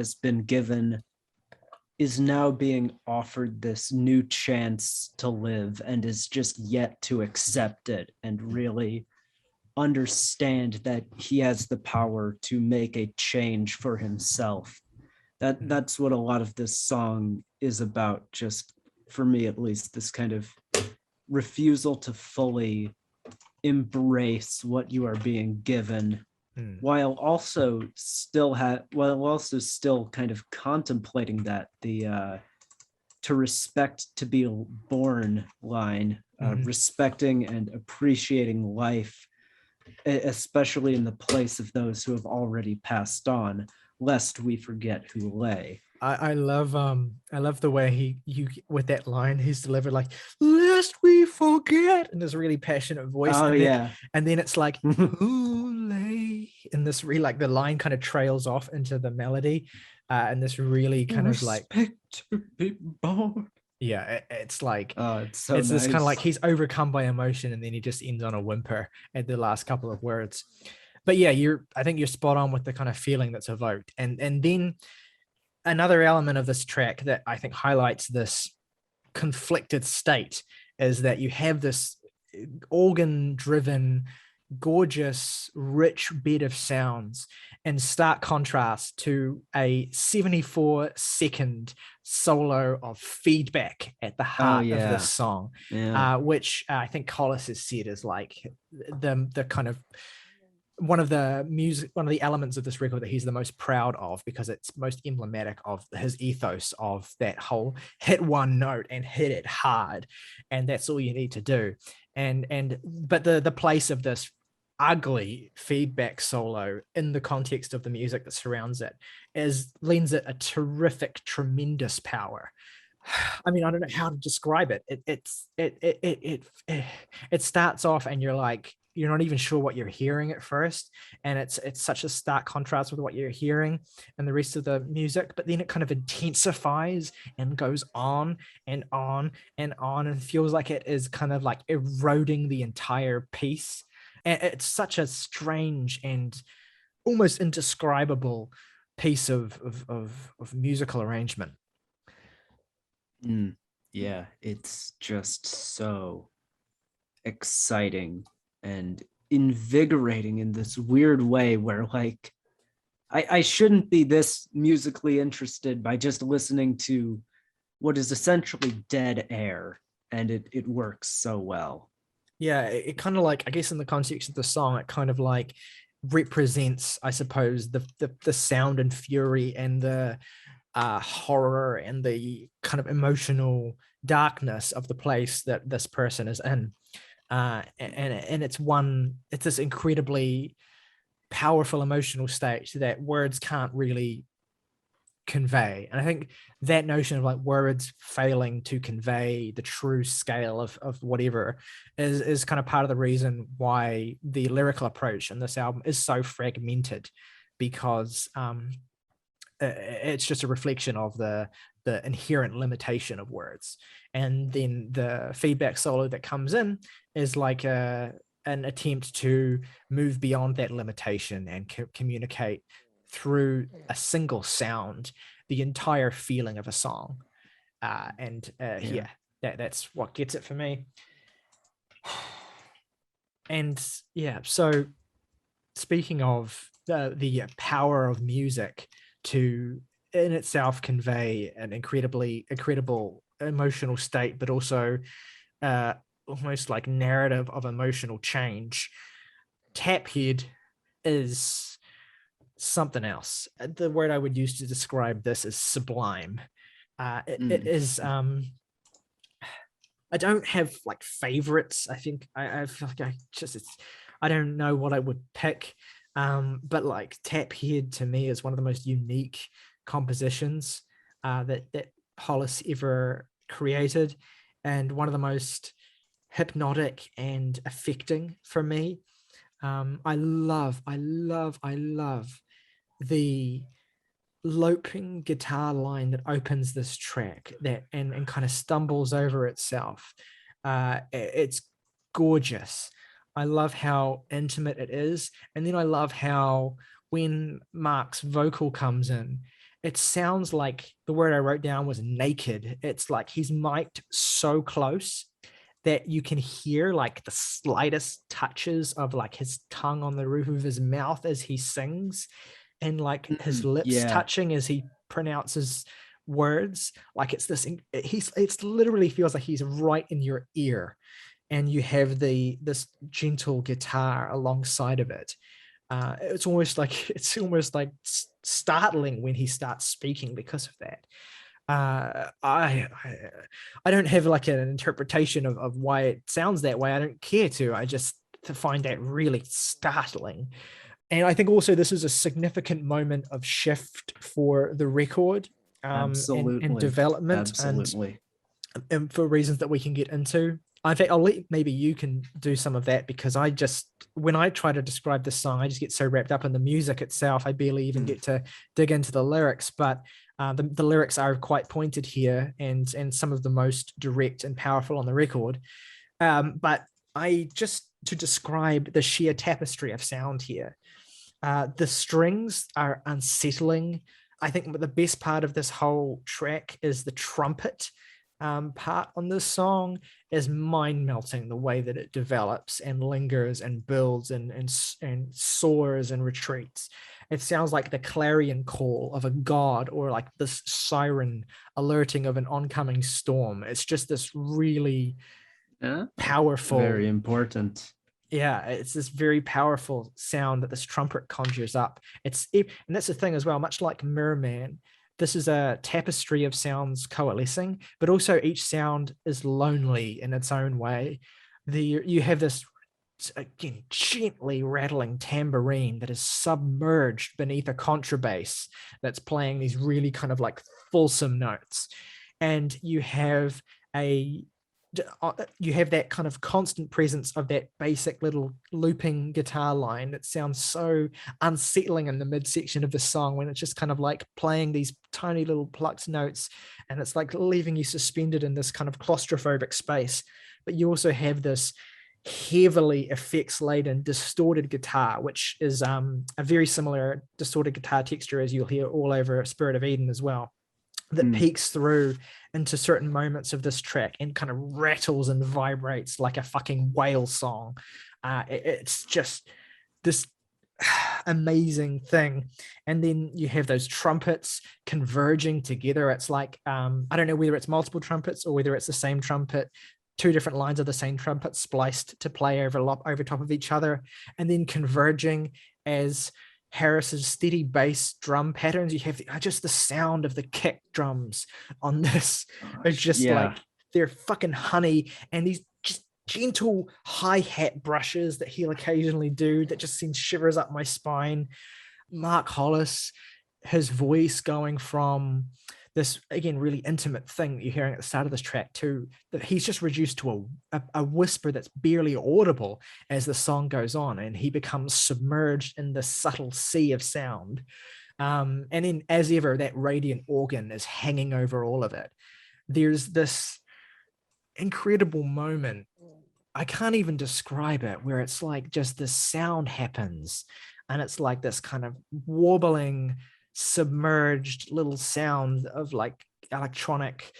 [SPEAKER 3] is now being offered this new chance to live and is just yet to accept it and really understand that he has the power to make a change for himself. That's what a lot of this song is about, just for me at least, this kind of refusal to fully embrace what you are being given, while also still kind of contemplating that to respect to be born line, respecting and appreciating life, especially in the place of those who have already passed on, lest we forget who lay.
[SPEAKER 2] I love the way you with that line he's delivered, like, lest we forget, in this really passionate voice.
[SPEAKER 3] Oh, yeah.
[SPEAKER 2] And then it's like, who lay, in this really, like, the line kind of trails off into the melody, and this really kind of like
[SPEAKER 3] to be born.
[SPEAKER 2] Yeah, it's like,
[SPEAKER 3] it's so
[SPEAKER 2] it's
[SPEAKER 3] nice.
[SPEAKER 2] this kind of like he's overcome by emotion, and then he just ends on a whimper at the last couple of words. But yeah, I think you're spot on with the kind of feeling that's evoked. And then another element of this track that I think highlights this conflicted state is that you have this organ-driven, gorgeous, rich bed of sounds in stark contrast to a 74-second solo of feedback at the heart of this song, which I think Hollis has said is like the kind of one of the elements of this record that he's the most proud of, because it's most emblematic of his ethos of that whole hit one note and hit it hard, and that's all you need to do. But the place of this ugly feedback solo in the context of the music that surrounds it lends it a terrific, tremendous power. I mean, I don't know how to describe it. It starts off and you're not even sure what you're hearing at first, and it's such a stark contrast with what you're hearing and the rest of the music, but then it kind of intensifies and goes on and on and on, and feels like it is kind of like eroding the entire piece. And it's such a strange and almost indescribable piece of musical arrangement.
[SPEAKER 3] Yeah, it's just so exciting and invigorating in this weird way where, like, I shouldn't be this musically interested by just listening to what is essentially dead air, and it works so well.
[SPEAKER 2] Yeah, it kind of like, I guess in the context of the song, it kind of like represents, I suppose, the sound and fury and the horror and the kind of emotional darkness of the place that this person is in. And it's this incredibly powerful emotional state that words can't really convey. And I think that notion of like words failing to convey the true scale of whatever is kind of part of the reason why the lyrical approach in this album is so fragmented, because it's just a reflection of the inherent limitation of words. And then the feedback solo that comes in is like an attempt to move beyond that limitation and communicate through a single sound the entire feeling of a song. That's what gets it for me. And yeah, so speaking of the power of music to in itself convey an incredible emotional state, but also almost like narrative of emotional change, Taphead is something else. The word I would use to describe this is sublime. It is I don't have like favorites. I think I feel like I don't know what I would pick. But like Taphead to me is one of the most unique compositions that Hollis ever created, and one of the most hypnotic and affecting for me. I love the loping guitar line that opens this track that and kind of stumbles over itself. It's gorgeous. I love how intimate it is. And then I love how when Mark's vocal comes in, it sounds like the word I wrote down was naked. It's like he's mic'd so close that you can hear like the slightest touches of like his tongue on the roof of his mouth as he sings, and like his lips touching as he pronounces words. Like it's this, it's literally feels like he's right in your ear, and you have this gentle guitar alongside of it. It's almost like startling when he starts speaking because of that. I don't have like an interpretation of why it sounds that way. I don't care to. I just to find that really startling. And I think also this is a significant moment of shift for the record, and development, and for reasons that we can get into. In fact, maybe you can do some of that, because when I try to describe this song, I just get so wrapped up in the music itself, I barely even get to dig into the lyrics. But the lyrics are quite pointed here, and some of the most direct and powerful on the record. But to describe the sheer tapestry of sound here, the strings are unsettling. I think the best part of this whole track is the trumpet part on this song is mind-melting, the way that it develops and lingers and builds and soars and retreats. It sounds like the clarion call of a god, or like this siren alerting of an oncoming storm. It's just this really powerful,
[SPEAKER 3] very important.
[SPEAKER 2] Yeah, it's this very powerful sound that this trumpet conjures up. And that's the thing as well, much like Myrrhman, this is a tapestry of sounds coalescing, but also each sound is lonely in its own way. You have this, again, gently rattling tambourine that is submerged beneath a contrabass that's playing these really kind of like fulsome notes. And you have that kind of constant presence of that basic little looping guitar line that sounds so unsettling in the midsection of the song, when it's just kind of like playing these tiny little plucked notes, and it's like leaving you suspended in this kind of claustrophobic space. But you also have this heavily effects laden distorted guitar, which is a very similar distorted guitar texture as you'll hear all over Spirit of Eden as well, that peeks through into certain moments of this track and kind of rattles and vibrates like a fucking whale song. It's just this amazing thing. And then you have those trumpets converging together. It's like, I don't know whether it's multiple trumpets or whether it's the same trumpet, two different lines of the same trumpet spliced to play over top of each other, and then converging as Harris's steady bass drum patterns. You have just the sound of the kick drums on this. It's just like they're fucking honey, and these just gentle hi-hat brushes that he'll occasionally do that just sends shivers up my spine. Mark Hollis, his voice going from this, again, really intimate thing that you're hearing at the start of this track to that he's just reduced to a whisper that's barely audible as the song goes on, and he becomes submerged in the subtle sea of sound. And then, as ever, that radiant organ is hanging over all of it. There's this incredible moment, I can't even describe it, where it's like just this sound happens, and it's like this kind of warbling, submerged little sound of like electronic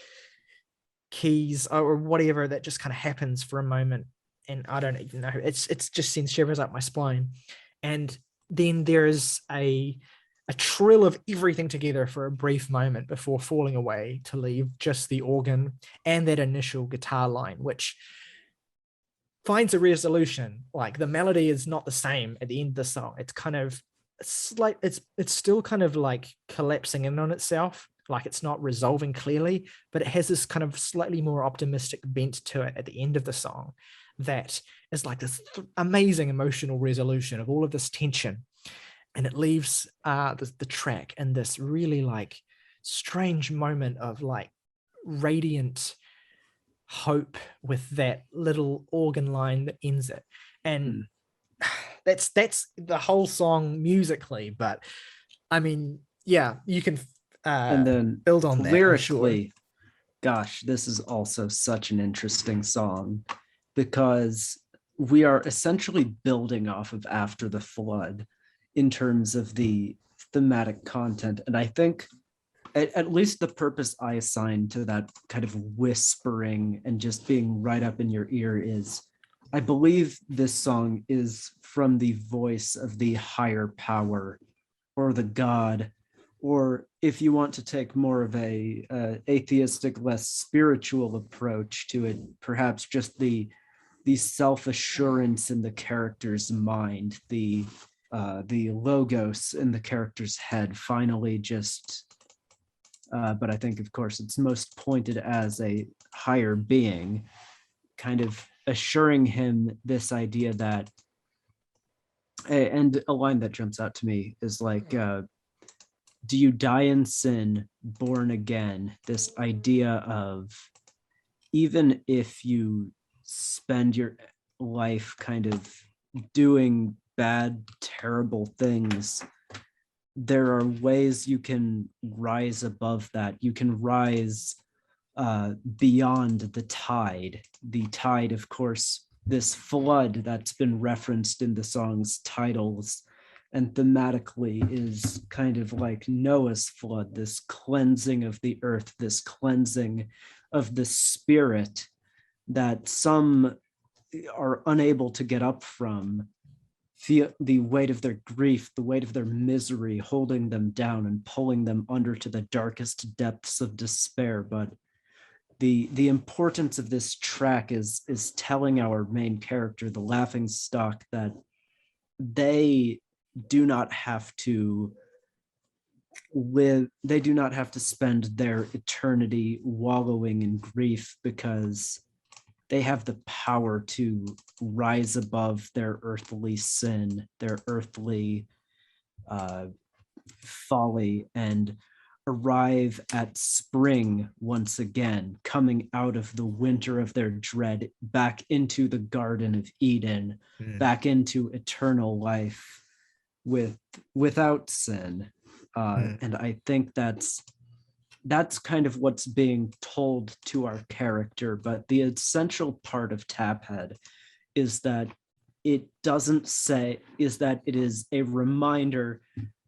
[SPEAKER 2] keys or whatever that just kind of happens for a moment, and I don't even know, it's just sends shivers up my spine. And then there's a trill of everything together for a brief moment before falling away to leave just the organ and that initial guitar line, which finds a resolution. Like the melody is not the same at the end of the song. It's kind of, it's still kind of like collapsing in on itself, like it's not resolving clearly, but it has this kind of slightly more optimistic bent to it at the end of the song that is like this amazing emotional resolution of all of this tension. And it leaves the track in this really like strange moment of like radiant hope with that little organ line that ends it. And that's the whole song musically. But I mean, yeah, you can
[SPEAKER 3] And then
[SPEAKER 2] build on that, I'm sure.
[SPEAKER 3] lyrically, gosh, this is also such an interesting song because we are essentially building off of After the Flood in terms of the thematic content. And I think at least the purpose I assign to that kind of whispering and just being right up in your ear is, I believe this song is from the voice of the higher power or the God, or if you want to take more of a atheistic, less spiritual approach to it, perhaps just the self-assurance in the character's mind, the logos in the character's head finally just, but I think of course it's most pointed as a higher being, kind of assuring him this idea that, and a line that jumps out to me is like, do you die in sin, born again? This idea of even if you spend your life kind of doing bad, terrible things, there are ways you can rise above that. You can rise beyond the tide. The tide, of course, this flood that's been referenced in the song's titles and thematically is kind of like Noah's flood, this cleansing of the earth, this cleansing of the spirit that some are unable to get up from, feel the weight of their grief, the weight of their misery holding them down and pulling them under to the darkest depths of despair. But the importance of this track is telling our main character, the laughing stock, that they do not have to live, they do not have to spend their eternity wallowing in grief, because they have the power to rise above their earthly sin, their earthly folly, and arrive at spring once again, coming out of the winter of their dread, back into the Garden of Eden, back into eternal life without sin. And I think that's kind of what's being told to our character. But the essential part of Taphead is that it doesn't say, is that it is a reminder,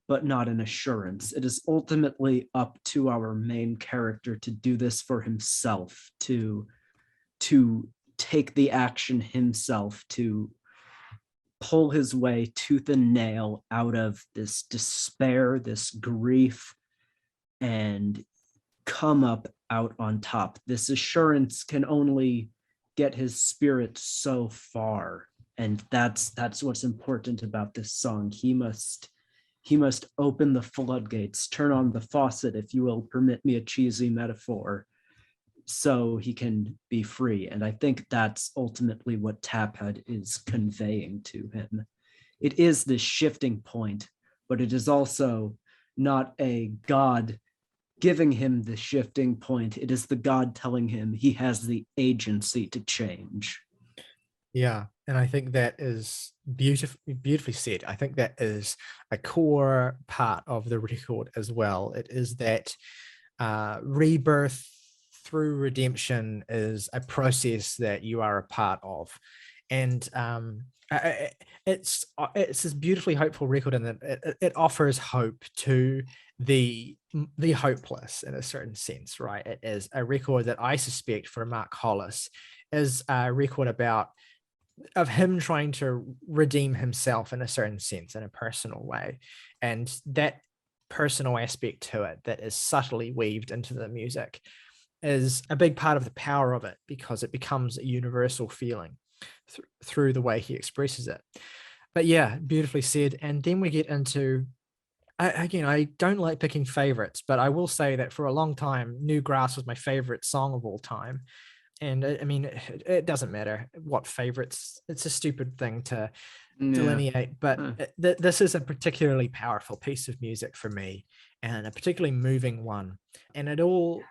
[SPEAKER 3] but not an assurance. It is ultimately up to our main character to do this for himself, to take the action himself, to pull his way tooth and nail out of this despair, this grief, and come up out on top. This assurance can only get his spirit so far, and that's what's important about this song. He must open the floodgates, turn on the faucet, if you will permit me a cheesy metaphor, so he can be free. And I think that's ultimately what Taphead is conveying to him. It is this shifting point, but it is also not a God giving him the shifting point. It is the God telling him he has the agency to change.
[SPEAKER 2] Yeah, and I think that is beautifully said. I think that is a core part of the record as well. It is that rebirth through redemption is a process that you are a part of, and it's this beautifully hopeful record, and it offers hope to the hopeless in a certain sense, right? It is a record that I suspect for Mark Hollis is a record of him trying to redeem himself in a certain sense, in a personal way, and that personal aspect to it that is subtly weaved into the music is a big part of the power of it, because it becomes a universal feeling through the way he expresses it. But yeah, beautifully said. And then we get into Again, I don't like picking favorites, but I will say that for a long time, New Grass was my favorite song of all time. And I mean, it doesn't matter what favorites, it's a stupid thing to delineate, but this is a particularly powerful piece of music for me, and a particularly moving one. And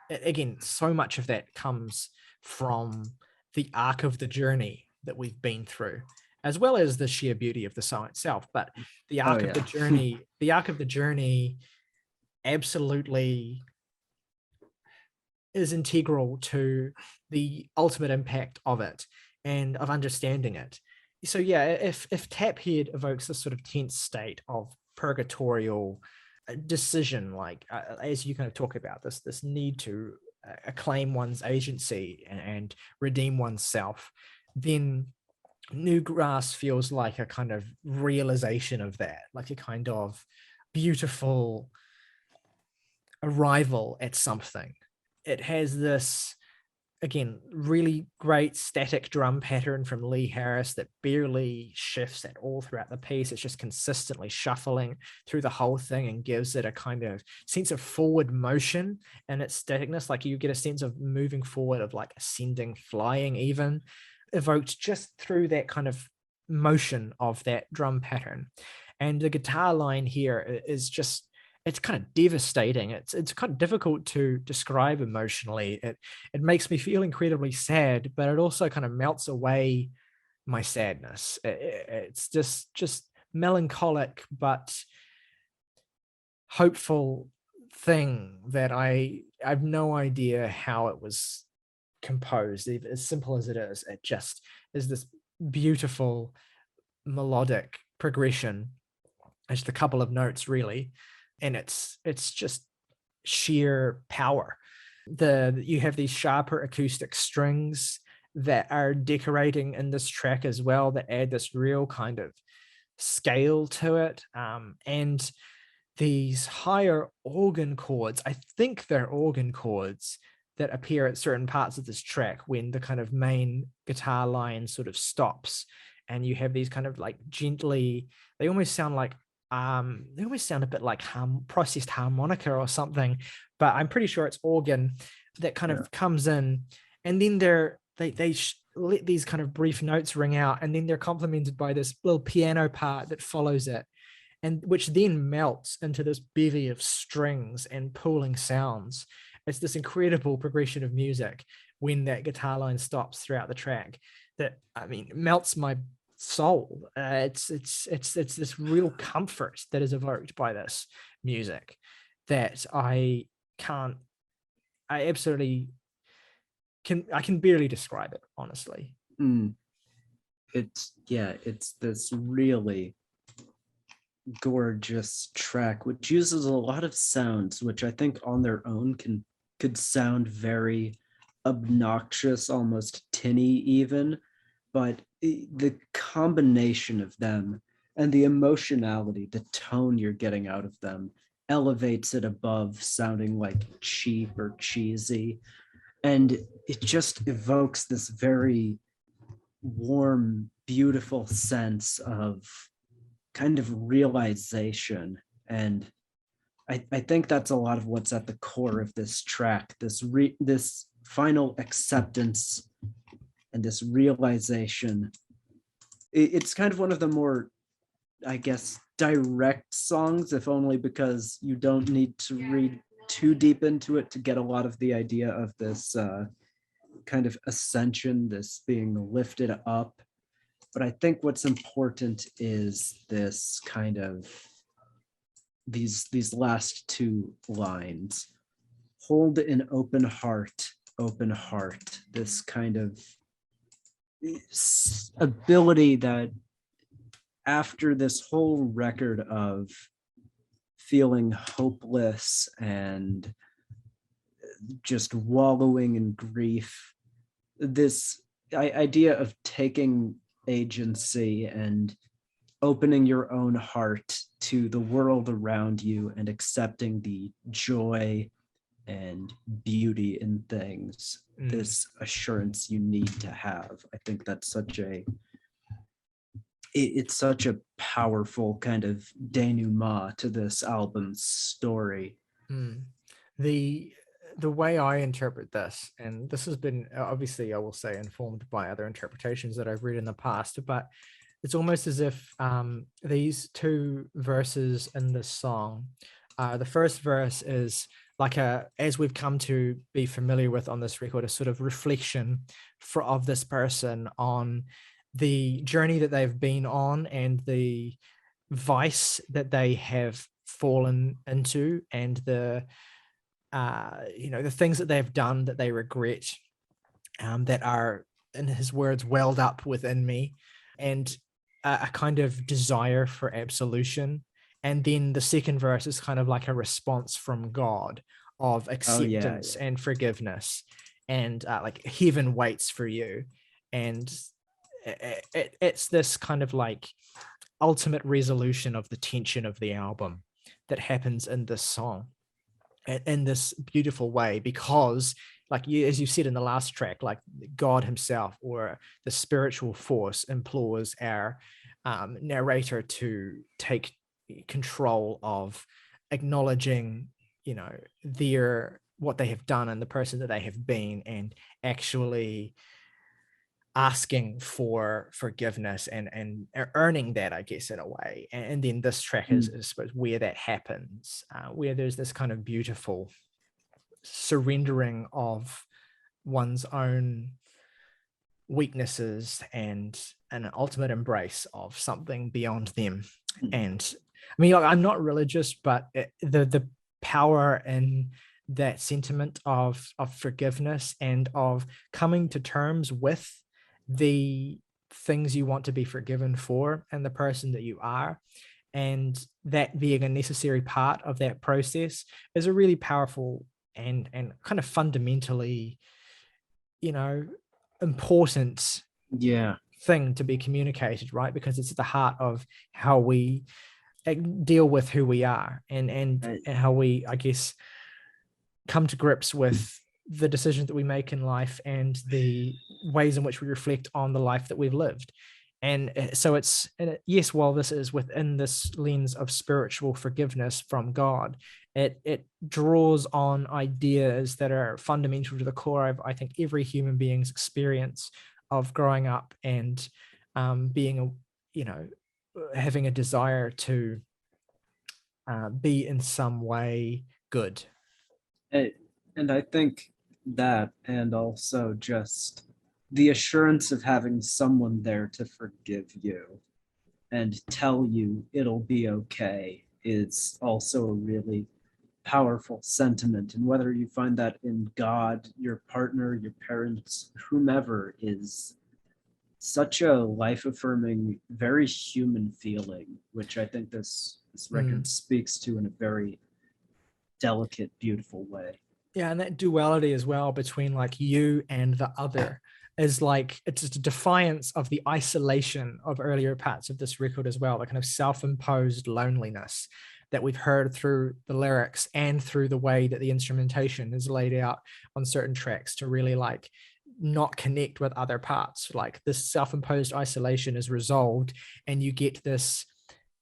[SPEAKER 2] again, so much of that comes from the arc of the journey that we've been through, as well as the sheer beauty of the song itself. But the arc of the arc of the journey absolutely is integral to the ultimate impact of it and of understanding it. So yeah, if Taphead evokes this sort of tense state of purgatorial decision, like as you kind of talk about, this need to acclaim one's agency and redeem oneself, then New Grass feels like a kind of realization of that, like a kind of beautiful arrival at something. It has this, again, really great static drum pattern from Lee Harris that barely shifts at all throughout the piece. It's just consistently shuffling through the whole thing and gives it a kind of sense of forward motion and its staticness. Like you get a sense of moving forward, of like ascending, flying even, evoked just through that kind of motion of that drum pattern. And the guitar line here is just, it's kind of devastating. It's kind of difficult to describe emotionally. It makes me feel incredibly sad, but it also kind of melts away my sadness. It's just melancholic but hopeful thing that I've no idea how it was composed, even as simple as it is. It just is this beautiful melodic progression. It's just a couple of notes really, and it's just sheer power. You have these sharper acoustic strings that are decorating in this track as well, that add this real kind of scale to it, and these higher organ chords. I think they're organ chords that appear at certain parts of this track when the kind of main guitar line sort of stops, and you have these kind of like gently, they almost sound a bit like processed harmonica or something, but I'm pretty sure it's organ that kind of comes in, and then they let these kind of brief notes ring out, and then they're complemented by this little piano part that follows it, and which then melts into this bevy of strings and pooling sounds. It's this incredible progression of music when that guitar line stops throughout the track that, I mean, melts my soul. It's this real comfort that is evoked by this music that I absolutely can barely describe it, honestly.
[SPEAKER 3] It's this really gorgeous track which uses a lot of sounds which I think on their own could sound very obnoxious, almost tinny even, but the combination of them and the emotionality, the tone you're getting out of them elevates it above sounding like cheap or cheesy, and it just evokes this very warm, beautiful sense of kind of realization. And I think that's a lot of what's at the core of this track, this final acceptance and this realization. It's kind of one of the more, I guess, direct songs, if only because you don't need to read too deep into it to get a lot of the idea of this kind of ascension, this being lifted up. But I think what's important is this kind of these last two lines. Hold an open heart, this kind of ability that after this whole record of feeling hopeless and just wallowing in grief, this idea of taking agency and opening your own heart to the world around you and accepting the joy and beauty in things, this assurance you need to have. I think that's such a it's such a powerful kind of denouement to this album's story.
[SPEAKER 2] The way I interpret this, and this has been obviously, I will say, informed by other interpretations that I've read in the past, but it's almost as if these two verses in this song, the first verse is like as we've come to be familiar with on this record, a sort of reflection of this person on the journey that they've been on and the vice that they have fallen into, and the the things that they've done that they regret, that are, in his words, welled up within me, and a kind of desire for absolution. And then the second verse is kind of like a response from God of acceptance and forgiveness, and like heaven waits for you. And it's this kind of like ultimate resolution of the tension of the album that happens in this song in this beautiful way, because like as you said in the last track, like God himself or the spiritual force implores our narrator to take control of acknowledging, what they have done and the person that they have been, and actually asking for forgiveness and earning that, I guess, in a way. And then this track is I suppose where that happens, where there's this kind of beautiful surrendering of one's own weaknesses and an ultimate embrace of something beyond them. And I mean, like, I'm not religious, but the power in that sentiment of forgiveness and of coming to terms with the things you want to be forgiven for and the person that you are, and that being a necessary part of that process, is a really powerful and kind of fundamentally, important thing to be communicated, right? Because it's at the heart of how we deal with who we are, and how we, I guess, come to grips with the decisions that we make in life and the ways in which we reflect on the life that we've lived. And so it's, yes, while this is within this lens of spiritual forgiveness from God, it draws on ideas that are fundamental to the core of, I think, every human being's experience of growing up and being having a desire to be in some way good.
[SPEAKER 3] And I think that, and also just the assurance of having someone there to forgive you and tell you it'll be okay, is also a really powerful sentiment. And whether you find that in God, your partner, your parents, whomever, is such a life-affirming, very human feeling, which I think this record speaks to in a very delicate, beautiful way.
[SPEAKER 2] Yeah, and that duality as well between like you and the other is like, it's a defiance of the isolation of earlier parts of this record as well, the kind of self-imposed loneliness that we've heard through the lyrics and through the way that the instrumentation is laid out on certain tracks to really like not connect with other parts. Like this self-imposed isolation is resolved, and you get this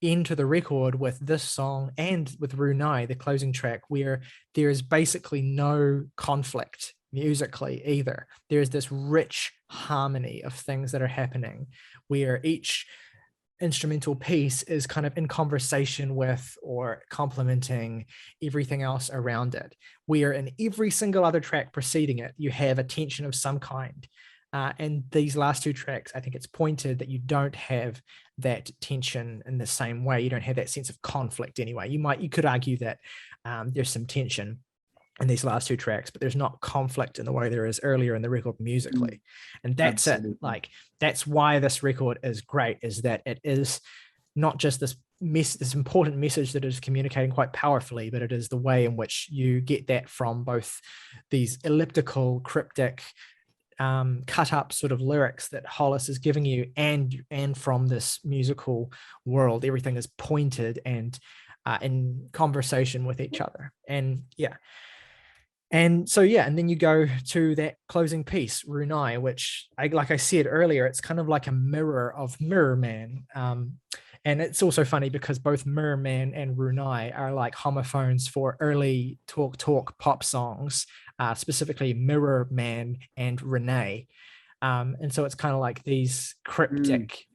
[SPEAKER 2] into the record with this song and with Runeii, the closing track, where there is basically no conflict musically either. There's this rich harmony of things that are happening where each instrumental piece is kind of in conversation with or complementing everything else around it, where in every single other track preceding it, you have a tension of some kind. And these last two tracks, I think it's pointed that you don't have that tension in the same way. You don't have that sense of conflict anyway. You could argue that there's some tension in these last two tracks, but there's not conflict in the way there is earlier in the record musically. And that's Absolutely. It. Like, that's why this record is great, is that it is not just this important message that it is communicating quite powerfully, but it is the way in which you get that from both these elliptical, cryptic, cut up sort of lyrics that Hollis is giving you, and from this musical world. Everything is pointed and in conversation with each other. And yeah, And so, yeah, and then you go to that closing piece, Runeii, which, like I said earlier, it's kind of like a mirror of Myrrhman. And it's also funny because both Myrrhman and Runeii are like homophones for early talk pop songs, specifically Myrrhman and Runeii. And so it's kind of like these cryptic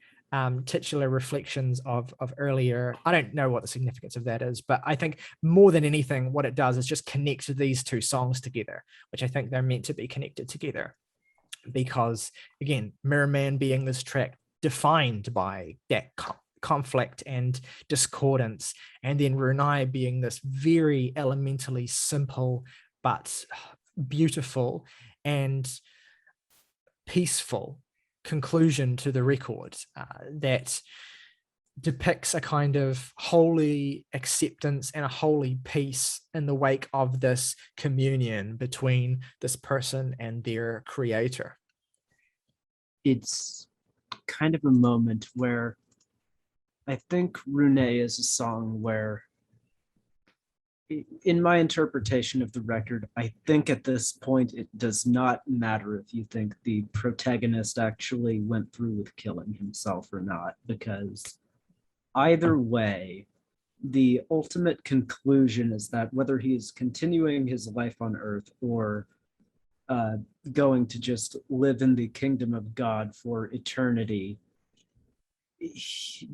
[SPEAKER 2] titular reflections of earlier. I don't know what the significance of that is, but I think more than anything, what it does is just connect these two songs together, which I think they're meant to be connected together. Because again, Myrrhman being this track defined by that conflict and discordance, and then Runeii being this very elementally simple but beautiful and peaceful conclusion to the record that depicts a kind of holy acceptance and a holy peace in the wake of this communion between this person and their creator.
[SPEAKER 3] It's kind of a moment where I think Runeii is a song where, in my interpretation of the record, I think at this point it does not matter if you think the protagonist actually went through with killing himself or not, because either way, the ultimate conclusion is that whether he is continuing his life on Earth or going to just live in the kingdom of God for eternity,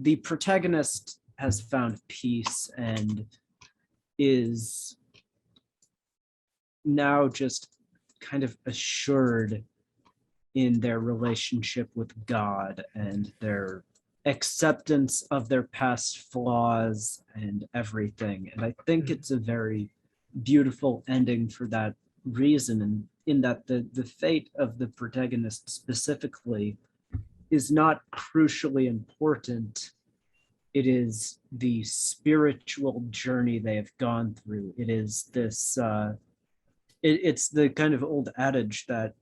[SPEAKER 3] the protagonist has found peace and is now just kind of assured in their relationship with God and their acceptance of their past flaws and everything. And I think it's a very beautiful ending for that reason, and in that the fate of the protagonist specifically is not crucially important. It is the spiritual journey they have gone through. It is this, it's the kind of old adage that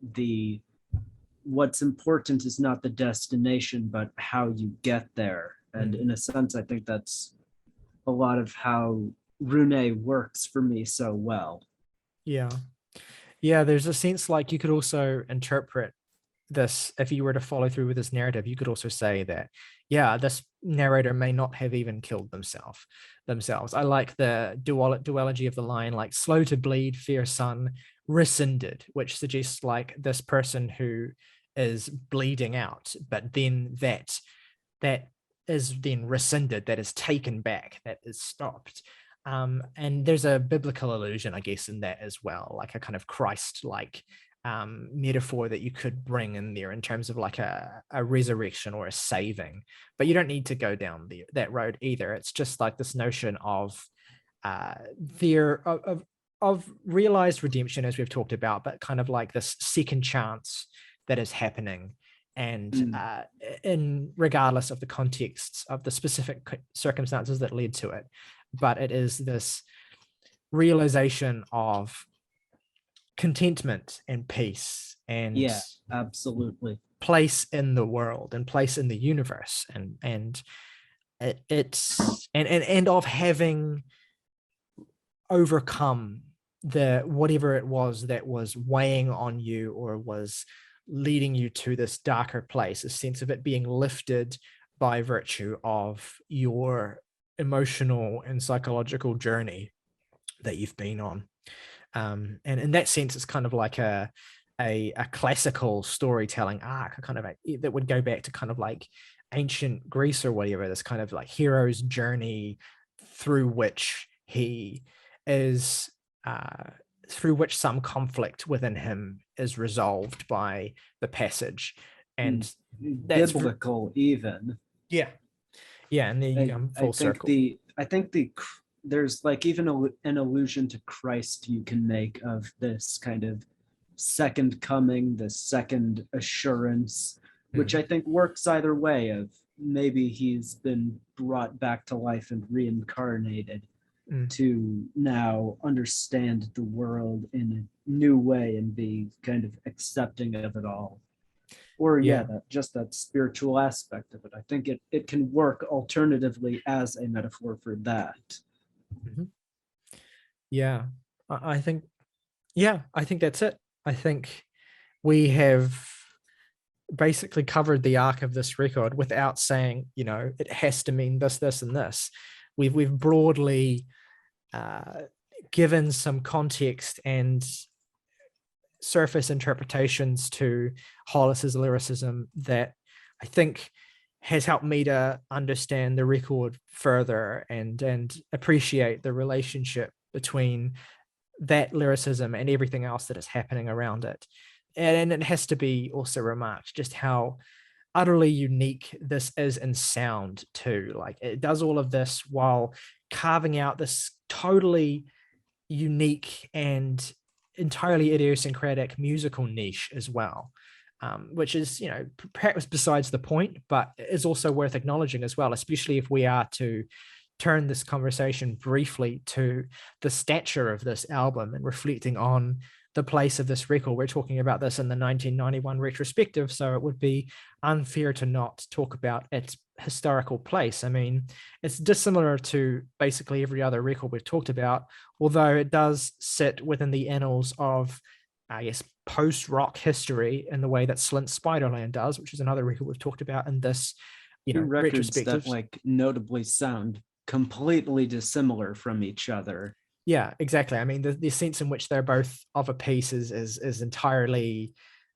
[SPEAKER 3] what's important is not the destination, but how you get there. And in a sense, I think that's a lot of how Runeii works for me so well.
[SPEAKER 2] Yeah. Yeah, there's a sense like you could also interpret this, if you were to follow through with this narrative, you could also say that, yeah, this narrator may not have even killed themselves. I like the duology of the line, like slow to bleed, fair son, rescinded, which suggests like this person who is bleeding out, but then that is then rescinded, that is taken back, that is stopped. And there's a biblical allusion, I guess, in that as well, like a kind of Christ-like metaphor that you could bring in there in terms of like a resurrection or a saving. But you don't need to go down that road either. It's just like this notion of of realized redemption, as we've talked about, but kind of like this second chance that is happening. And in regardless of the contexts of the specific circumstances that led to it, but it is this realization of contentment and peace and
[SPEAKER 3] absolutely
[SPEAKER 2] place in the world and place in the universe, and of having overcome the whatever it was that was weighing on you or was leading you to this darker place, a sense of it being lifted by virtue of your emotional and psychological journey that you've been on. And in that sense, it's kind of like a classical storytelling arc, that would go back to kind of like ancient Greece or whatever, this kind of like hero's journey through which he is through which some conflict within him is resolved by the passage. And that's
[SPEAKER 3] biblical even.
[SPEAKER 2] And then you come full circle.
[SPEAKER 3] I think there's like even an allusion to Christ you can make of this kind of second coming, the second assurance, which I think works either way, of maybe he's been brought back to life and reincarnated to now understand the world in a new way and be kind of accepting of it all. Or that spiritual aspect of it. I think it can work alternatively as a metaphor for that.
[SPEAKER 2] Yeah, I think Yeah, I think that's it. I think we have basically covered the arc of this record without saying, it has to mean this, this, and this. We've broadly given some context and surface interpretations to Hollis's lyricism that I think has helped me to understand the record further and appreciate the relationship between that lyricism and everything else that is happening around it. And it has to be also remarked just how utterly unique this is in sound too. Like, it does all of this while carving out this totally unique and entirely idiosyncratic musical niche as well, which is, perhaps besides the point, but is also worth acknowledging as well, especially if we are to turn this conversation briefly to the stature of this album and reflecting on the place of this record. We're talking about this in the 1991 retrospective, so it would be unfair to not talk about its historical place. I mean, it's dissimilar to basically every other record we've talked about, although it does sit within the annals of, I guess, post-rock history in the way that Slint's Spiderland does, which is another record we've talked about in this,
[SPEAKER 3] records that
[SPEAKER 2] retrospectives.
[SPEAKER 3] like notably sound completely dissimilar from each other.
[SPEAKER 2] Yeah, exactly. I mean, the sense in which they're both of a piece is entirely,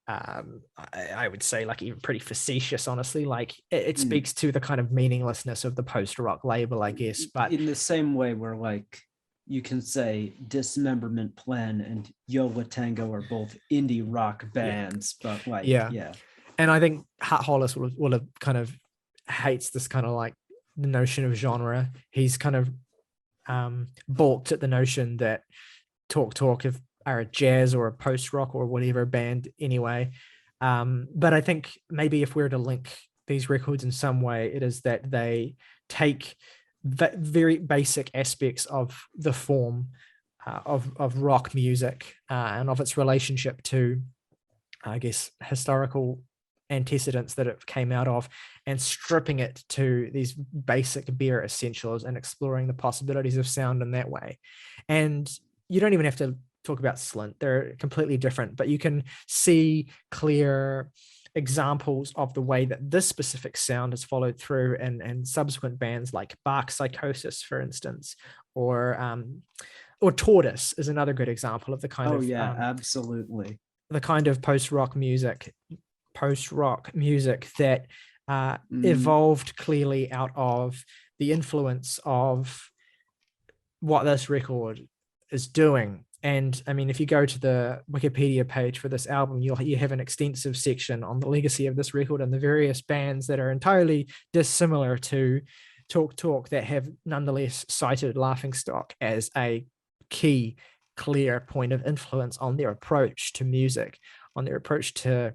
[SPEAKER 2] I would say, like, even pretty facetious, honestly. Like, it speaks to the kind of meaninglessness of the post-rock label, I guess. But
[SPEAKER 3] in the same way where, like, you can say Dismemberment Plan and Yo La Tango are both indie rock bands, but like, yeah.
[SPEAKER 2] And I think Hollis will have kind of hates this kind of like the notion of genre. He's kind of balked at the notion that Talk are a jazz or a post-rock or whatever band anyway. But I think maybe if we were to link these records in some way, it is that they take very basic aspects of the form of rock music and of its relationship to, I guess, historical antecedents that it came out of, and stripping it to these basic bare essentials and exploring the possibilities of sound in that way. And you don't even have to talk about Slint, they're completely different, but you can see clear examples of the way that this specific sound has followed through and subsequent bands like Bark Psychosis, for instance, or Tortoise is another good example of the kind of
[SPEAKER 3] absolutely,
[SPEAKER 2] the kind of post-rock music that evolved clearly out of the influence of what this record is doing. And I mean, if you go to the Wikipedia page for this album, you have an extensive section on the legacy of this record and the various bands that are entirely dissimilar to Talk that have nonetheless cited Laughingstock as a key, clear point of influence on their approach to music, on their approach to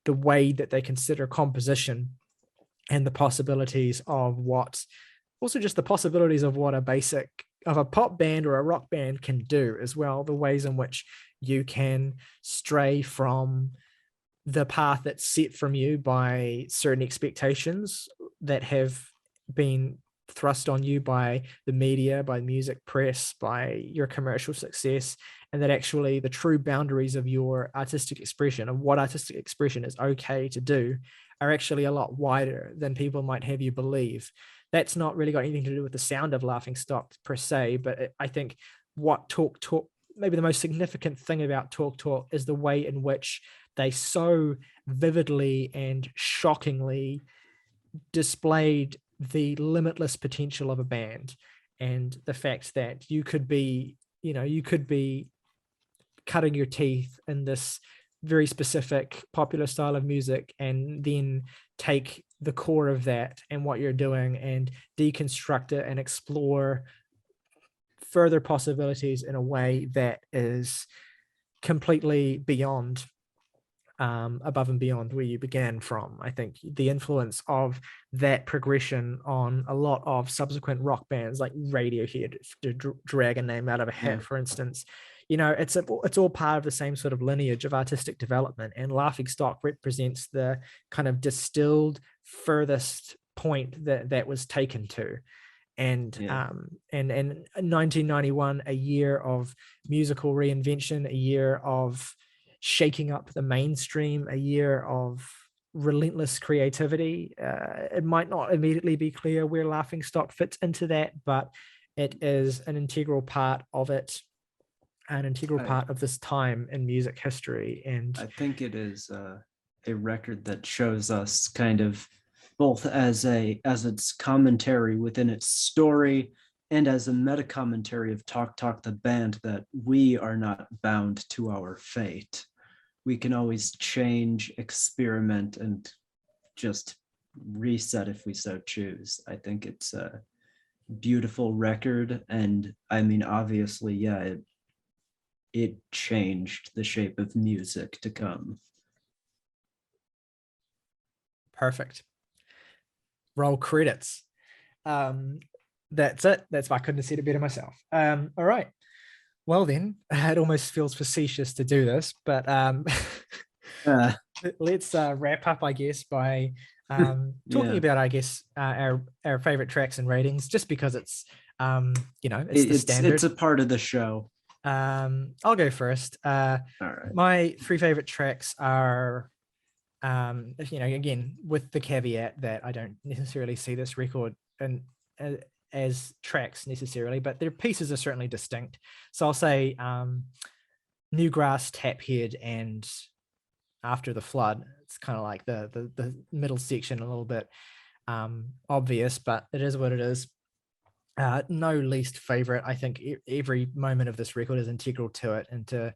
[SPEAKER 2] the way that they consider composition and the possibilities of what a pop band or a rock band can do as well, the ways in which you can stray from the path that's set from you by certain expectations that have been thrust on you by the media, by music press, by your commercial success, and that actually the true boundaries of your artistic expression, of what artistic expression is okay to do, are actually a lot wider than people might have you believe. That's not really got anything to do with the sound of Laughingstock per se, but I think what Talk, maybe the most significant thing about Talk is the way in which they so vividly and shockingly displayed the limitless potential of a band, and the fact that you could be cutting your teeth in this very specific popular style of music and then take the core of that and what you're doing and deconstruct it and explore further possibilities in a way that is completely beyond above and beyond where you began from. I think the influence of that progression on a lot of subsequent rock bands like Radiohead, to drag a name out of a hat, for instance, it's all part of the same sort of lineage of artistic development, and Laughingstock represents the kind of distilled furthest point that was taken to. And
[SPEAKER 3] Yeah.
[SPEAKER 2] and 1991, a year of musical reinvention, a year of shaking up the mainstream, a year of relentless creativity. It might not immediately be clear where Laughing Stock fits into that, but it is an integral part of it, an integral
[SPEAKER 3] I-
[SPEAKER 2] part of this time in music history. And
[SPEAKER 3] I think it is a record that shows us kind of both as its commentary within its story and as a meta commentary of Talk Talk the band that we are not bound to our fate. We can always change, experiment, and just reset if we so choose. I think it's a beautiful record, and I mean, obviously, yeah, it changed the shape of music to come.
[SPEAKER 2] perfect. Roll credits. That's it. That's why I couldn't have said it better myself. All right. Well then, it almost feels facetious to do this, but
[SPEAKER 3] Uh,
[SPEAKER 2] let's wrap up, I guess, by talking
[SPEAKER 3] Yeah.
[SPEAKER 2] about, I guess, our favorite tracks and ratings, just because it's it's the standard.
[SPEAKER 3] It's a part of the show.
[SPEAKER 2] I'll go first.
[SPEAKER 3] All right.
[SPEAKER 2] My three favorite tracks are, again, with the caveat that I don't necessarily see this record as tracks necessarily, but their pieces are certainly distinct. So I'll say Newgrass, Taphead, and After the Flood. It's kind of like the middle section, a little bit obvious, but it is what it is. No least favorite. I think every moment of this record is integral to it, and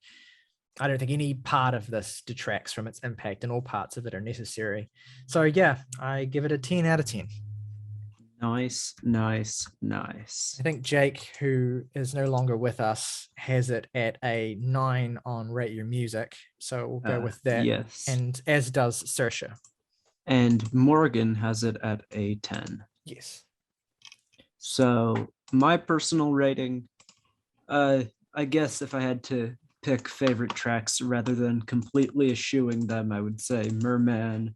[SPEAKER 2] I don't think any part of this detracts from its impact, and all parts of it are necessary. So yeah, I give it a 10 out of 10.
[SPEAKER 3] Nice.
[SPEAKER 2] I think Jake, who is no longer with us, has it at a 9 on Rate Your Music. So we'll go with that.
[SPEAKER 3] Yes.
[SPEAKER 2] And as does Saoirse.
[SPEAKER 3] And Morgan has it at a 10.
[SPEAKER 2] Yes.
[SPEAKER 3] So my personal rating, I guess if I had to pick favorite tracks rather than completely eschewing them, I would say Myrrhman,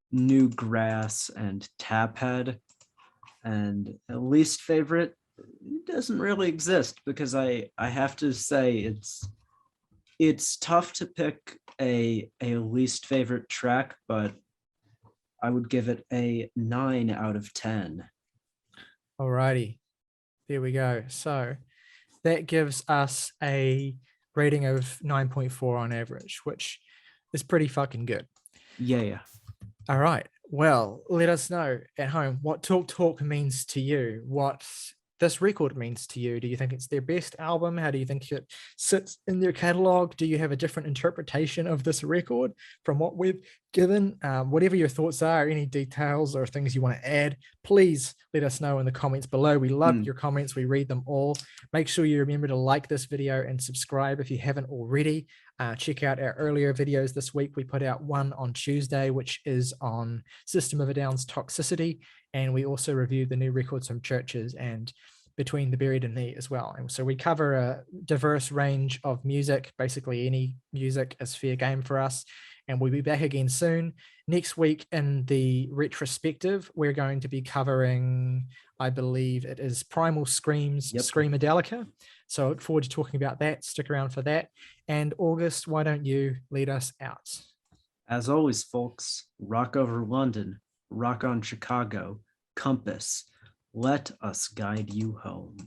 [SPEAKER 3] New Grass, and Taphead. And at least favorite doesn't really exist, because I have to say it's tough to pick a least favorite track, but I would give it a 9 out of 10.
[SPEAKER 2] Alrighty, there we go. So that gives us a rating of 9.4 on average, which is pretty fucking good.
[SPEAKER 3] Yeah.
[SPEAKER 2] All right. Well, let us know at home what Talk means to you, what this record means to you. Do you think it's their best album? How do you think it sits in their catalog? Do you have a different interpretation of this record from what we've given? Whatever your thoughts are, any details or things you want to add, please let us know in the comments below. We love your comments. We read them all. Make sure you remember to like this video and subscribe if you haven't already. Check out our earlier videos this week. We put out one on Tuesday, which is on System of a Down's Toxicity. And we also reviewed the new records from Churches and Between the Buried and Me as well. And so we cover a diverse range of music. Basically, any music is fair game for us. And we'll be back again soon. Next week in the retrospective, we're going to be covering, I believe it is Primal Scream's Screamadelica. So I look forward to talking about that. Stick around for that. And August, why don't you lead us out?
[SPEAKER 3] As always, folks, rock over London, rock on Chicago, Compass. Let us guide you home.